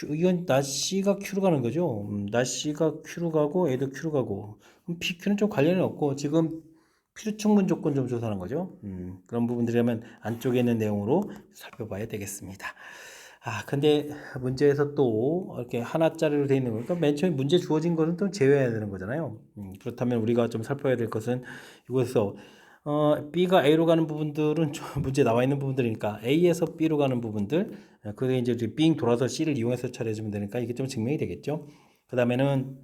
[SPEAKER 1] 이건 낫 C가 Q로 가는 거죠. 낫 C가 Q로 가고 A도 Q로 가고 그럼 PQ는 좀 관련이 없고 지금 필요충분 조건 좀 조사하는 거죠. 그런 부분들이라면 안쪽에 있는 내용으로 살펴봐야 되겠습니다. 근데 문제에서 또 이렇게 하나짜리로 되어 있는 거니까 맨 처음에 문제 주어진 거는 또 제외해야 되는 거잖아요. 그렇다면 우리가 좀 살펴야 될 것은 이곳에서 B가 A로 가는 부분들은 문제 나와 있는 부분들이니까 A에서 B로 가는 부분들 그게 이제 빙 돌아서 C를 이용해서 처리해주면 되니까 이게 좀 증명이 되겠죠. 그 다음에는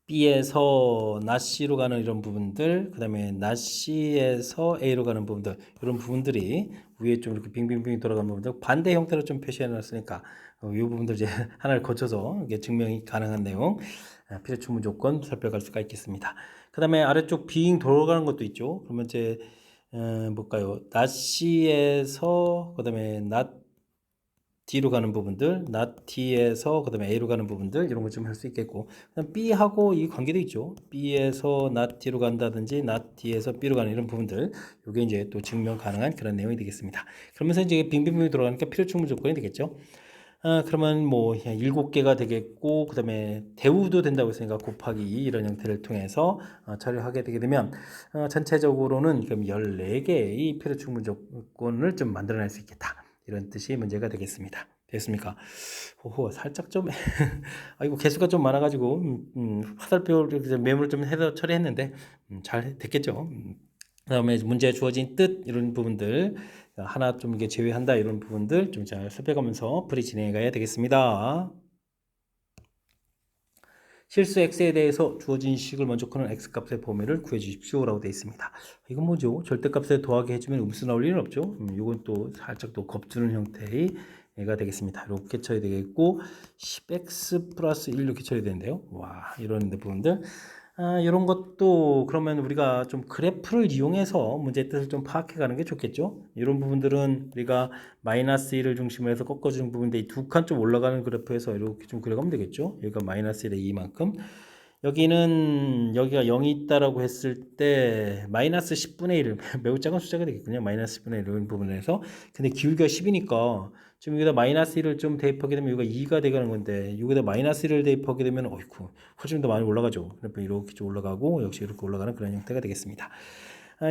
[SPEAKER 1] B에서 낫 C로 가는 이런 부분들, 그 다음에 낫 C에서 A로 가는 부분들, 이런 부분들이 위에 좀 이렇게 빙빙빙 돌아가는 부분들 반대 형태로 좀 표시해 놨으니까 이 부분들 이제 하나를 거쳐서 이게 증명이 가능한 내용, 필요 충분 조건 살펴갈 수가 있겠습니다. 그 다음에 아래쪽 빙 돌아가는 것도 있죠. 그러면 이제 뭘까요? 낫 C에서 그 다음에 낫 D로 가는 부분들, not T에서 그 다음에 A로 가는 부분들 이런 거 좀 할 수 있겠고 그다음 B하고 이 관계도 있죠. B에서 not T로 간다든지 not T에서 B로 가는 이런 부분들 이게 이제 또 증명 가능한 그런 내용이 되겠습니다. 그러면서 이제 빙빙빙 돌아가니까 필요 충분 조건이 되겠죠. 그러면 뭐 7개가 되겠고 그 다음에 대우도 된다고 했으니까 곱하기 2 이런 형태를 통해서 처리하게 되게 되면 전체적으로는 그럼 14개의 필요 충분 조건을 좀 만들어낼 수 있겠다. 이런 뜻이 문제가 되겠습니다. 됐습니까? 호호, 살짝 좀 이거 개수가 좀 많아가지고 화살표 메모를 좀 해서 처리했는데 잘 됐겠죠. 그다음에 문제에 주어진 뜻 이런 부분들 하나 좀 이게 제외한다 이런 부분들 좀 잘 살펴가면서 풀이 진행해 가야 되겠습니다. 실수 x에 대해서 주어진 식을 만족하는 x값의 범위를 구해 주십시오라고 되어 있습니다. 이건 뭐죠? 절대값에 더하기 해주면 음수 나올 일은 없죠. 이건 또 살짝 또 겁주는 형태의 얘가 되겠습니다. 이렇게 쳐야 되겠고 10x 플러스 1 이렇게 쳐야 되는데요. 와 이런 부분들 이런 것도 그러면 우리가 좀 그래프를 이용해서 문제의 뜻을 좀 파악해 가는 게 좋겠죠. 이런 부분들은 우리가 마이너스 1을 중심으로 해서 꺾어주는 부분인데 이 두 칸 좀 올라가는 그래프에서 이렇게 좀 그려가면 되겠죠. 여기가 마이너스 1의 2만큼 여기는 여기가 0이 있다라고 했을 때 마이너스 10분의 1 매우 작은 숫자가 되겠군요. 마이너스 10분의 1 이런 부분에서 근데 기울기가 10이니까 지금 여기다 마이너스 1을 좀 대입하게 되면 여기가 2가 되가는 건데 여기다 마이너스 1을 대입하게 되면 어이쿠 훨씬 더 많이 올라가죠. 그러니까 이렇게 좀 올라가고 역시 이렇게 올라가는 그런 형태가 되겠습니다.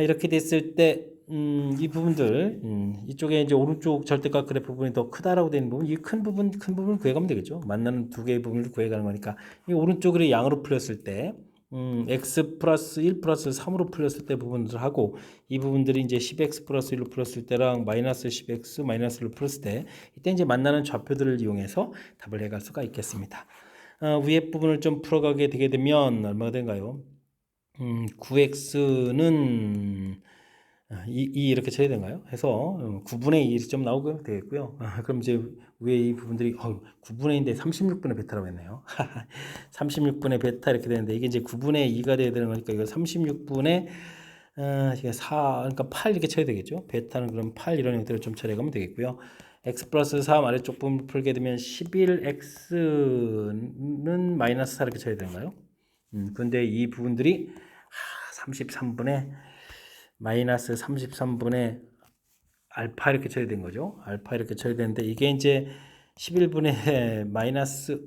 [SPEAKER 1] 이렇게 됐을 때 이 부분들 이쪽에 이제 오른쪽 절대값 그래프 부분이 더 크다라고 되는 부분 이 큰 부분을 구해가면 되겠죠. 만나는 두 개의 부분을 구해가는 거니까 이 오른쪽으로 양으로 풀렸을 때 x 플러스 1 플러스 3으로 풀렸을 때 부분들 하고 이 부분들이 이제 10x 플러스 1로 풀었을 때랑 마이너스 10x 마이너스 1로 풀었을 때 이때 이제 만나는 좌표들을 이용해서 답을 해갈 수가 있겠습니다. 위에 부분을 좀 풀어가게 되게 되면 얼마가 된가요? 9x는 2 이렇게 쳐야 되나요? 해서 9분의 2 좀 나오게 되겠고요. 그럼 이제 위에 이 부분들이 9분의 2인데 36분의 베타라고 했네요. 36분의 베타 이렇게 되는데 이게 이제 9분의 2가 돼야 되는 거니까 이거 36분의 4 그러니까 8 이렇게 쳐야 되겠죠. 베타는 그럼 8 이런 형태로 좀 처리하면 되겠고요. x 플러스 3 아래쪽 부분 풀게 되면 11x는 마이너스 4 이렇게 쳐야 되나요? 근데 이 부분들이 33분의 마이너스 33분의 알파 이렇게 쳐야 된 거죠. 알파 이렇게 쳐야 되는데 이게 이제 11분의 마이너스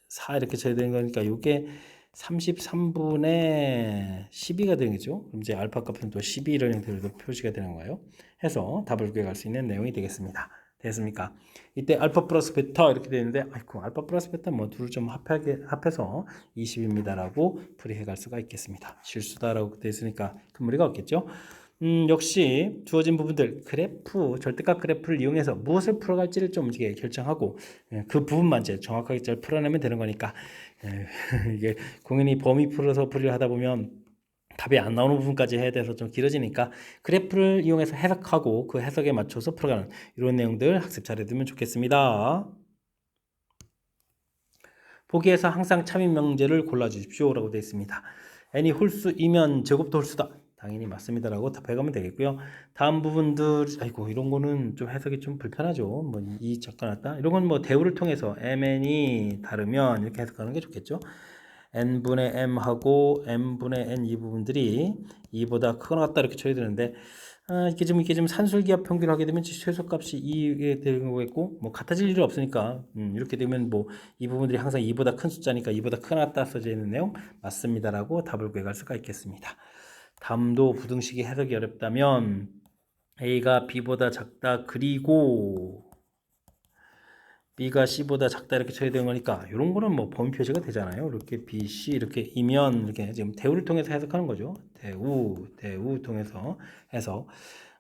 [SPEAKER 1] 4 이렇게 쳐야 되는 거니까 이게 33분의 12가 되는 거죠. 그럼 이제 알파 값은 또 12 이런 형태로 표시가 되는 거예요. 해서 답을 구해갈 수 있는 내용이 되겠습니다. 됐습니까? 이때 알파 플러스 베타 이렇게 되는데 아이고 알파 플러스 베타 뭐 둘을 좀 합해서 20입니다라고 풀이해 갈 수가 있겠습니다. 실수다라고 되어 있으니까 큰 무리가 없겠죠. 역시 주어진 부분들 그래프 절대값 그래프를 이용해서 무엇을 풀어갈지를 좀 이게 결정하고 그 부분만 이제 정확하게 잘 풀어내면 되는 거니까 이게 공연히 범위 풀어서 풀이를 하다 보면 답이 안 나오는 부분까지 해야 돼서 좀 길어지니까 그래프를 이용해서 해석하고 그 해석에 맞춰서 풀어가는 이런 내용들 학습 잘해두면 좋겠습니다. 보기에서 항상 참인 명제를 골라주십시오 라고 되어 있습니다. n이 홀수이면 제곱도 홀수다. 당연히 맞습니다라고 답해가면 되겠고요. 다음 부분들, 아이고 이런 거는 좀 해석이 좀 불편하죠. 뭐 이 작가 났다 이런 건 뭐 대우를 통해서 mn이 다르면 이렇게 해석하는 게 좋겠죠. n분의 m하고 m분의 n 이 부분들이 2보다 크거나 같다 이렇게 쳐야 되는데 이게 좀 산술기하 평균을 하게 되면 최소값이 2에 되는 거겠고 뭐 같아질 일이 없으니까 이렇게 되면 뭐 이 부분들이 항상 2보다 큰 숫자니까 2보다 크거나 같다 써져 있는 내용 맞습니다라고 답을 구해갈 수가 있겠습니다. 다음도 부등식이 해석이 어렵다면 A가 B보다 작다 그리고 B가 C보다 작다 이렇게 쳐야 되는 거니까 이런 거는 뭐 범위 표시가 되잖아요. 이렇게 B, C 이렇게 이면 이렇게 지금 대우를 통해서 해석하는 거죠. 대우 통해서 해서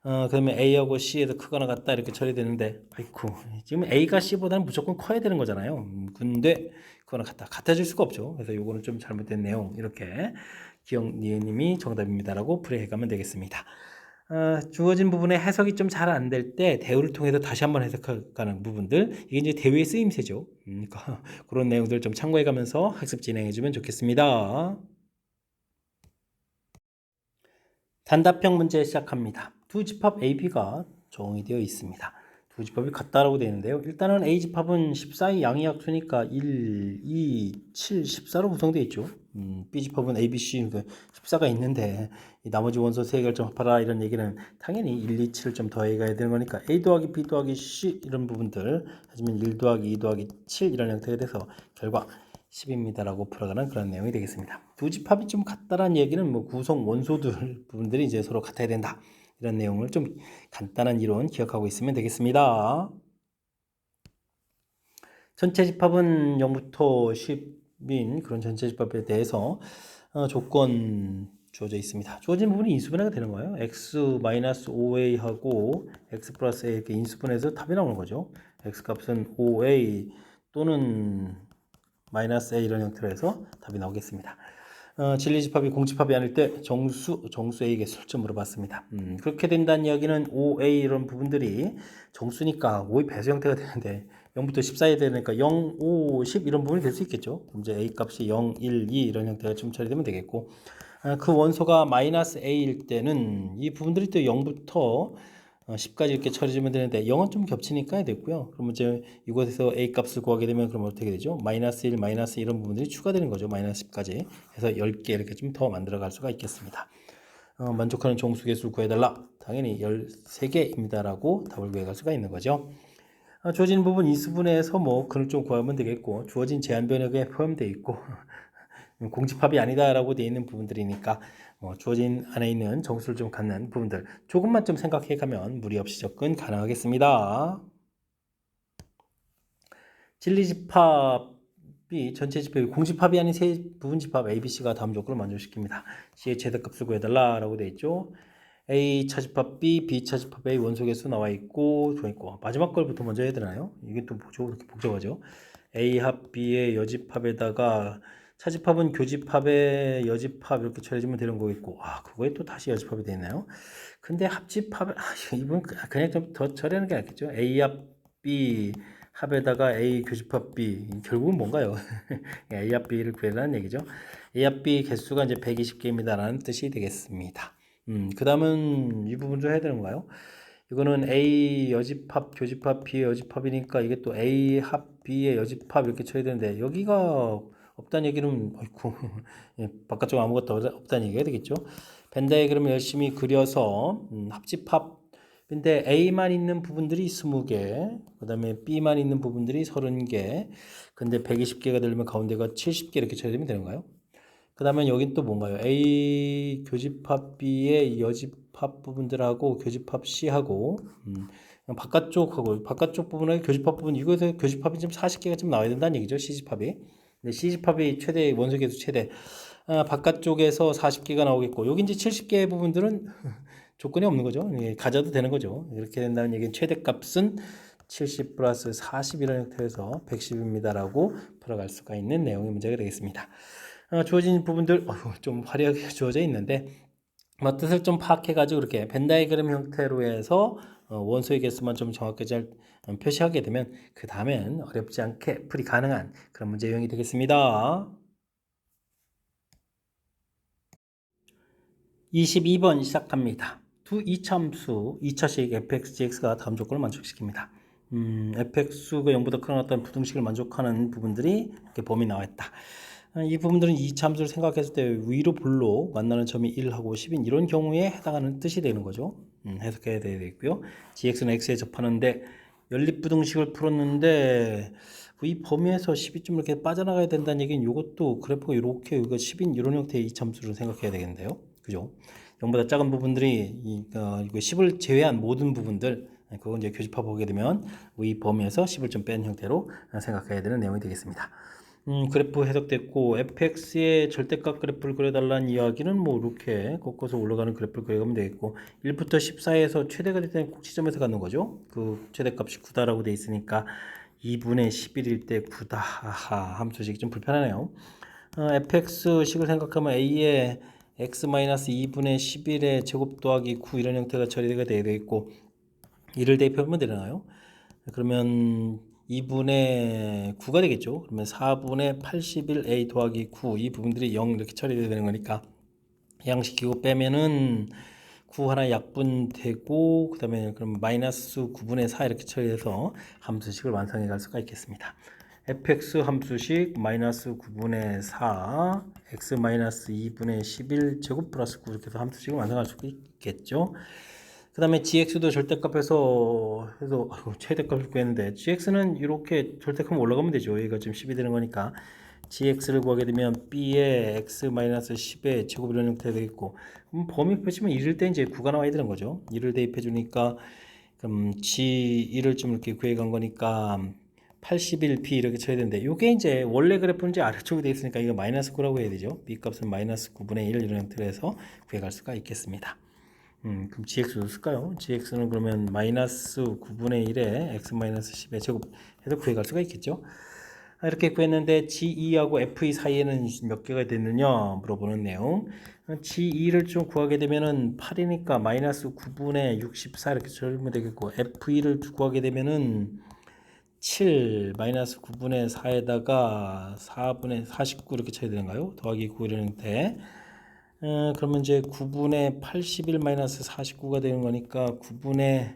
[SPEAKER 1] 그러면 A하고 C에서 크거나 같다 이렇게 처리되는데 아이쿠 지금 A가 C보다는 무조건 커야 되는 거잖아요. 근데 그거는 같아질 수가 없죠. 그래서 요거는 좀 잘못된 내용 이렇게 기억니은님이 정답입니다라고 풀이해가면 되겠습니다. 주어진 부분의 해석이 좀 잘 안 될 때 대우를 통해서 다시 한번 해석하는 부분들 이게 이제 대우의 쓰임새죠. 그러니까 그런 내용들 좀 참고해가면서 학습 진행해주면 좋겠습니다. 단답형 문제 시작합니다. 두 집합 AB가 정의되어 있습니다. 두 집합이 같다라고 되어 있는데요. 일단은 A 집합은 14의 양의 약수니까 1, 2, 7, 14로 구성되어 있죠. B 집합은 A, B, C 14가 있는데 이 나머지 원소 3개를 좀 합하라 이런 얘기는 당연히 1, 2, 7을 좀 더해가야 되는 거니까 A 더하기 B 더하기 C 이런 부분들 하지만 1 더하기 2 더하기 7 이런 형태가 돼서 결과 10입니다라고 풀어가는 그런 내용이 되겠습니다. 두 집합이 좀 같다라는 얘기는 뭐 구성 원소들 부분들이 이제 서로 같아야 된다. 이런 내용을 좀 간단한 이론 기억하고 있으면 되겠습니다. 전체 집합은 0부터 10인 그런 전체 집합에 대해서 조건 주어져 있습니다. 주어진 부분이 인수분해가 되는 거예요. x-5a하고 x 플러스 a 이렇게 인수분해해서 답이 나오는 거죠. x 값은 5a 또는 마이너스 a 이런 형태로 해서 답이 나오겠습니다. 진리집합이 공집합이 아닐 때 정수 A에게 술점 물어봤습니다. 그렇게 된다는 이야기는 5A 이런 부분들이 정수니까 5의 배수 형태가 되는데 0부터 10 사이에 되니까 0, 5, 10 이런 부분이 될 수 있겠죠. 이제 A 값이 0, 1, 2 이런 형태가 좀 처리되면 되겠고 그 원소가 마이너스 A일 때는 이 부분들이 또 0부터 10까지 이렇게 처리되면 되는데 0은 좀 겹치니까 해야 되고요. 그러면 이제 이곳에서 A 값을 구하게 되면 그럼 어떻게 되죠? 마이너스 1, 마이너스 이런 부분들이 추가되는 거죠. 마이너스 10까지 해서 10개 이렇게 좀 더 만들어 갈 수가 있겠습니다. 만족하는 정수개수를 구해달라. 당연히 13개입니다 라고 답을 구해갈 수가 있는 거죠. 주어진 부분 인수분해에서 뭐 그걸 좀 구하면 되겠고 주어진 제한 변역에 포함되어 있고 공집합이 아니다라고 되어 있는 부분들이니까 주어진 안에 있는 정수를 좀 갖는 부분들 조금만 좀 생각해 가면 무리 없이 접근 가능하겠습니다. 진리집합이 전체 집합이 공집합이 아닌 세 부분 집합 ABC가 다음 조건을 만족시킵니다. C의 최대값을 구해달라라고 되어 있죠. A 차집합 B, B 차집합 A 원소개수 나와 있고 마지막 걸부터 먼저 해야 되나요? 이게 또 뭐죠? 이렇게 복잡하죠? A 합 B의 여집합에다가 차집합은 교집합의 여집합 이렇게 처리해주면 되는 거겠고 그거에 또 다시 여집합이 되나요? 근데 합집합 이분 그냥 좀 더 처리하는 게 낫겠죠? A 합 B 합에다가 A 교집합 B 결국은 뭔가요? A 합 B를 구해라는 얘기죠. A 합 B 개수가 이제 120개입니다 라는 뜻이 되겠습니다. 그 다음은 이 부분 좀 해야 되는 건가요? 이거는 A 여집합, 교집합, B의 여집합이니까 이게 또 A 합, B의 여집합 이렇게 쳐야 되는데 여기가 없다는 얘기는 어이쿠 예, 바깥쪽 아무것도 없다는 얘기가 되겠죠. 벤 다이그램을 열심히 그려서 합집합인데 A만 있는 부분들이 20개, 그 다음에 B만 있는 부분들이 30개, 근데 120개가 되려면 가운데가 70개 이렇게 쳐야 되면 되는가요? 그 다음에 여긴 또 뭔가요? A 교집합 B의 여집합 부분들하고 교집합 C하고 바깥쪽 부분의 교집합 부분 이거에서 교집합이 좀 40개가 좀 나와야 된다는 얘기죠. C집합이. 근데 C집합이 최대 원소개수 최대 바깥쪽에서 40개가 나오겠고 여기 이제 70개 부분들은 조건이 없는 거죠. 예, 가져도 되는 거죠. 이렇게 된다는 얘기는 최대값은 70 플러스 40이라는 형태에서 110입니다라고 풀어갈 수가 있는 내용의 문제가 되겠습니다. 주어진 부분들 좀 화려하게 주어져 있는데 뭐 뜻을 좀 파악해가지고 이렇게 벤 다이그램 형태로 해서 원소의 개수만 좀 정확하게 잘 표시하게 되면 그 다음엔 어렵지 않게 풀이 가능한 그런 문제 유형이 되겠습니다. 22번 시작합니다. 두 이차함수 2차식 fx, gx가 다음 조건을 만족시킵니다. fx가 0보다 큰 어떤 부등식을 만족하는 부분들이 이렇게 범위 나와 있다. 이 부분들은 이차함수를 생각했을 때 위로 볼로 만나는 점이 1하고 10인 이런 경우에 해당하는 뜻이 되는 거죠. 해석해야 되겠고요. gx는 x에 접하는데 연립부등식을 풀었는데 이 범위에서 10이 좀 이렇게 빠져나가야 된다는 얘기는 이것도 그래프가 이렇게 이거 10인 이런 형태의 이차함수를 생각해야 되겠는데요. 그죠? 0보다 작은 부분들이 이거 10을 제외한 모든 부분들 그거 이제 교집합 보게 되면 이 범위에서 10을 좀 뺀 형태로 생각해야 되는 내용이 되겠습니다. 그래프 해석됐고 fx의 절대값 그래프를 그려달라는 이야기는 뭐 이렇게 꺾어서 올라가는 그래프를 그려가면 되겠고 1부터 10 사이에서 최대가 될 때는 꼭 지점에서 갖는 거죠. 그 최대값이 9다라고 돼 있으니까 2분의 11일 때 9다. 아하, 함수식이 좀 불편하네요. fx식을 생각하면 a의 x-2분의 11의 제곱 더하기 9 이런 형태가 처리가 되어 있고 이를 대입하면 되나요? 그러면 2분의 9가 되겠죠. 그러면 4분의 81a 더하기 9 이 부분들이 0 이렇게 처리되야 되는 거니까 양식이고 빼면은 9 하나 약분되고 그 다음에 그럼 마이너스 9분의 4 이렇게 처리해서 함수식을 완성해 갈 수가 있겠습니다. fx 함수식 마이너스 9분의 4 x 마이너스 2분의 11 제곱 플러스 9 이렇게 해서 함수식을 완성할 수 있겠죠. 그 다음에 gx도 절대값에서 해서 최대값을 구했는데 gx는 이렇게 절대값 올라가면 되죠. 얘가 지금 10이 되는 거니까 gx를 구하게 되면 b의 x-10의 제곱 이런 형태가 되겠고 범위 보시면 1일 때 이제 9가 나와야 되는 거죠. 1을 대입해 주니까 그럼 g1을 좀 이렇게 구해 간 거니까 81p 이렇게 쳐야 되는데 이게 이제 원래 그래프는 이제 아래쪽에 되어 있으니까 이거 마이너스 9라고 해야 되죠. b 값은 마이너스 9분의 1 이런 형태로 해서 구해 갈 수가 있겠습니다. 그럼 gx도 쓸까요? gx는 그러면 마이너스 9분의 1에 x 마이너스 10의 제곱 해서 구해갈 수가 있겠죠. 이렇게 구했는데 G2하고 F2 사이에는 몇 개가 됐느냐 물어보는 내용. G2를 좀 구하게 되면은 8이니까 마이너스 9분의 64 이렇게 적으면 되겠고 F2를 구하게 되면은 7 마이너스 9분의 4에다가 4분의 49 이렇게 쳐야 되는가요? 더하기 9 이런 형태. 그러면 이제 9분의 81 마이너스 49가 되는 거니까 9분의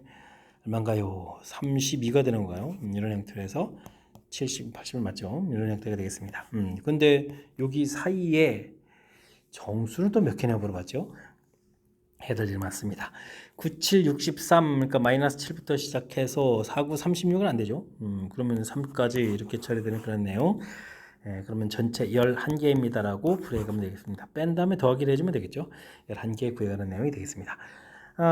[SPEAKER 1] 얼마인가요? 32가 되는 건가요? 이런 형태로 해서 70, 80을 맞죠? 이런 형태가 되겠습니다. 근데 여기 사이에 정수는 또 몇 개냐 물어봤죠? 해들 일 맞습니다. 9, 7, 63 그러니까 마이너스 7부터 시작해서 4, 9, 36은 안 되죠. 그러면 3까지 이렇게 처리되는 그런 내용. 그러면 전체 11개입니다라고 구해가면 되겠습니다. 뺀 다음에 더하기를 해주면 되겠죠. 11개 구해가는 내용이 되겠습니다.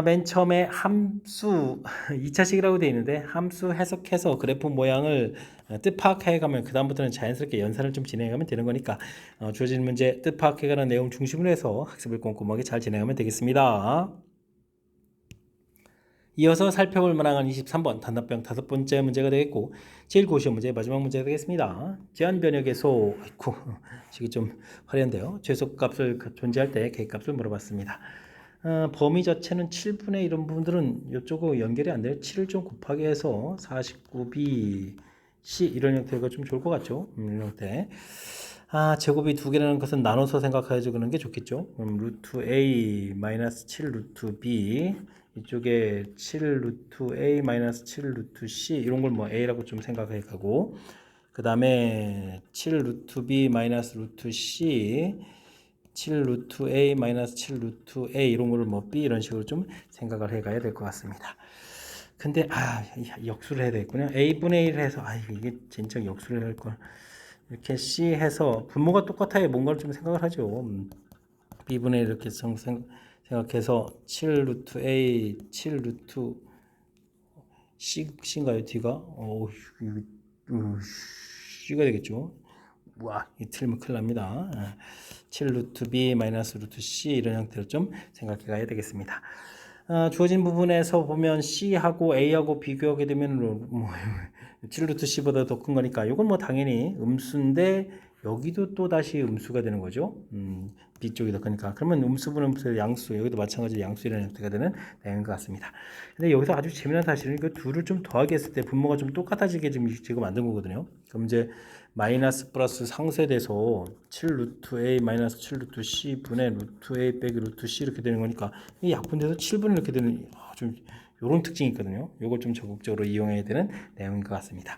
[SPEAKER 1] 맨 처음에 함수 2차식이라고 되어 있는데 함수 해석해서 그래프 모양을 뜻 파악해 가면 그 다음부터는 자연스럽게 연산을 좀 진행해 가면 되는 거니까 주어진 문제 뜻 파악해 가는 내용 중심으로 해서 학습을 꼼꼼하게 잘 진행하면 되겠습니다. 이어서 살펴볼 만한 23번 단답형 5번째 문제가 되겠고 제일 고시원 문제 마지막 문제가 되겠습니다. 제한 변역에서 아이고 이게 좀 화려한데요. 최소값을 존재할 때 계획값을 물어봤습니다. 범위 자체는 7분의 이런 부분들은 이쪽하고 연결이 안 돼요. 7을 좀 곱하기 해서 49b c 이런 형태가 좀 좋을 것 같죠. 이런 형태. 제곱이 두 개라는 것은 나눠서 생각해서 그런 게 좋겠죠. 루트 a 마이너스 7 루트 b 이쪽에 7 루트 a 마이너스 7 루트 c 이런 걸 뭐 a라고 좀 생각해 가고 그 다음에 7 루트 b 마이너스 루트 c 7 루트 a 마이너스 7 루트 a 이런 거를 뭐 b 이런 식으로 좀 생각을 해 가야 될 것 같습니다. 근데 역수를 해야 되겠군요. a분의 1 해서 이게 진짜 역수를 할 걸. 이렇게 c 해서 분모가 똑같아야 뭔가를 좀 생각을 하죠. b분의 1 이렇게 생각해서 7 루트 a 7 루트 c인가요? d가? c가 되겠죠. 와, 이 틀리면 큰일 납니다. 7 루트 b 마이너스 루트 c 이런 형태로 좀 생각해 가야 되겠습니다. 주어진 부분에서 보면 c하고 a하고 비교하게 되면 7 루트 c보다 더 큰 거니까 이건 뭐 당연히 음수인데 여기도 또 다시 음수가 되는 거죠. B쪽이다. 그러니까 그러면 음수분 음수의 양수, 여기도 마찬가지로 양수라는 형태가 되는 내용인 것 같습니다. 근데 여기서 아주 재미난 사실은 그 둘을 좀 더하게 했을 때 분모가 좀 똑같아지게 지금 만든 거거든요. 그럼 이제 마이너스 플러스 상쇄돼서 7 루트 A 마이너스 7 루트 C 분의 루트 A 빼기 루트 C 이렇게 되는 거니까 이 약분돼서 7분의 이렇게 되는 좀 이런 특징이 있거든요. 이걸 좀 적극적으로 이용해야 되는 내용인 것 같습니다.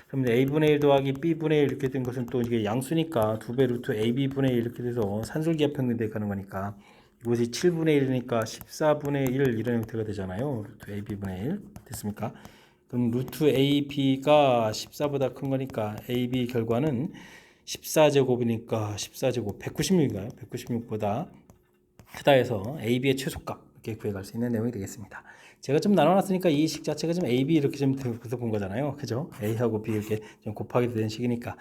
[SPEAKER 1] 그럼 A분의 1 더하기 B분의 1 이렇게 된 것은 또 이게 양수니까 2배 루트 AB분의 1 이렇게 돼서 산술기하 평균대 가는 거니까 이것이 7분의 1이니까 14분의 1 이런 형태가 되잖아요. 루트 AB분의 1 됐습니까? 그럼 루트 AB가 14보다 큰 거니까 AB 결과는 14제곱이니까 14제곱 196인가요? 196보다 크다 해서 AB의 최소값 이렇게 구해갈 수 있는 내용이 되겠습니다. 제가 좀 나눠놨으니까 이 식 자체가 좀 A, B 이렇게 좀 해서 본 거잖아요. 그죠? A하고 B 이렇게 좀 곱하게 되는 식이니까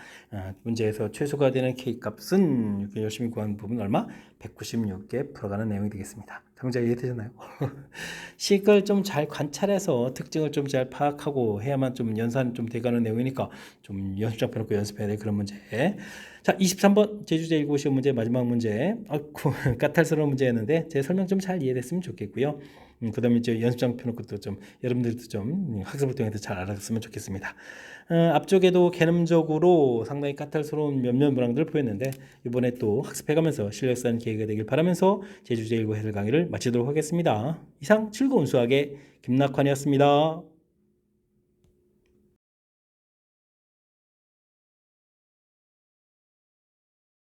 [SPEAKER 1] 문제에서 최소가 되는 K 값은 이렇게 열심히 구한 부분 얼마? 196개 풀어가는 내용이 되겠습니다. 정자 이해되셨나요? 식을 좀 잘 관찰해서 특징을 좀 잘 파악하고 해야만 좀 연산 좀 돼가는 내용이니까 좀 연습장 펴놓고 연습해야 될 그런 문제. 자, 23번 제주제 1고시험 문제 마지막 문제. 까탈스러운 문제였는데 제 설명 좀 잘 이해됐으면 좋겠고요. 그 다음에 이제 연습장 펴놓고 또 좀 여러분들도 좀 학습을 통해서 잘 알았으면 좋겠습니다. 앞쪽에도 개념적으로 상당히 까탈스러운 몇몇 문항들을 보였는데 이번에 또 학습해가면서 실력 쌓는 기회가 되길 바라면서 제주제 1고 해설 강의를 마치도록 하겠습니다. 이상 즐거운 수학의 김낙환이었습니다.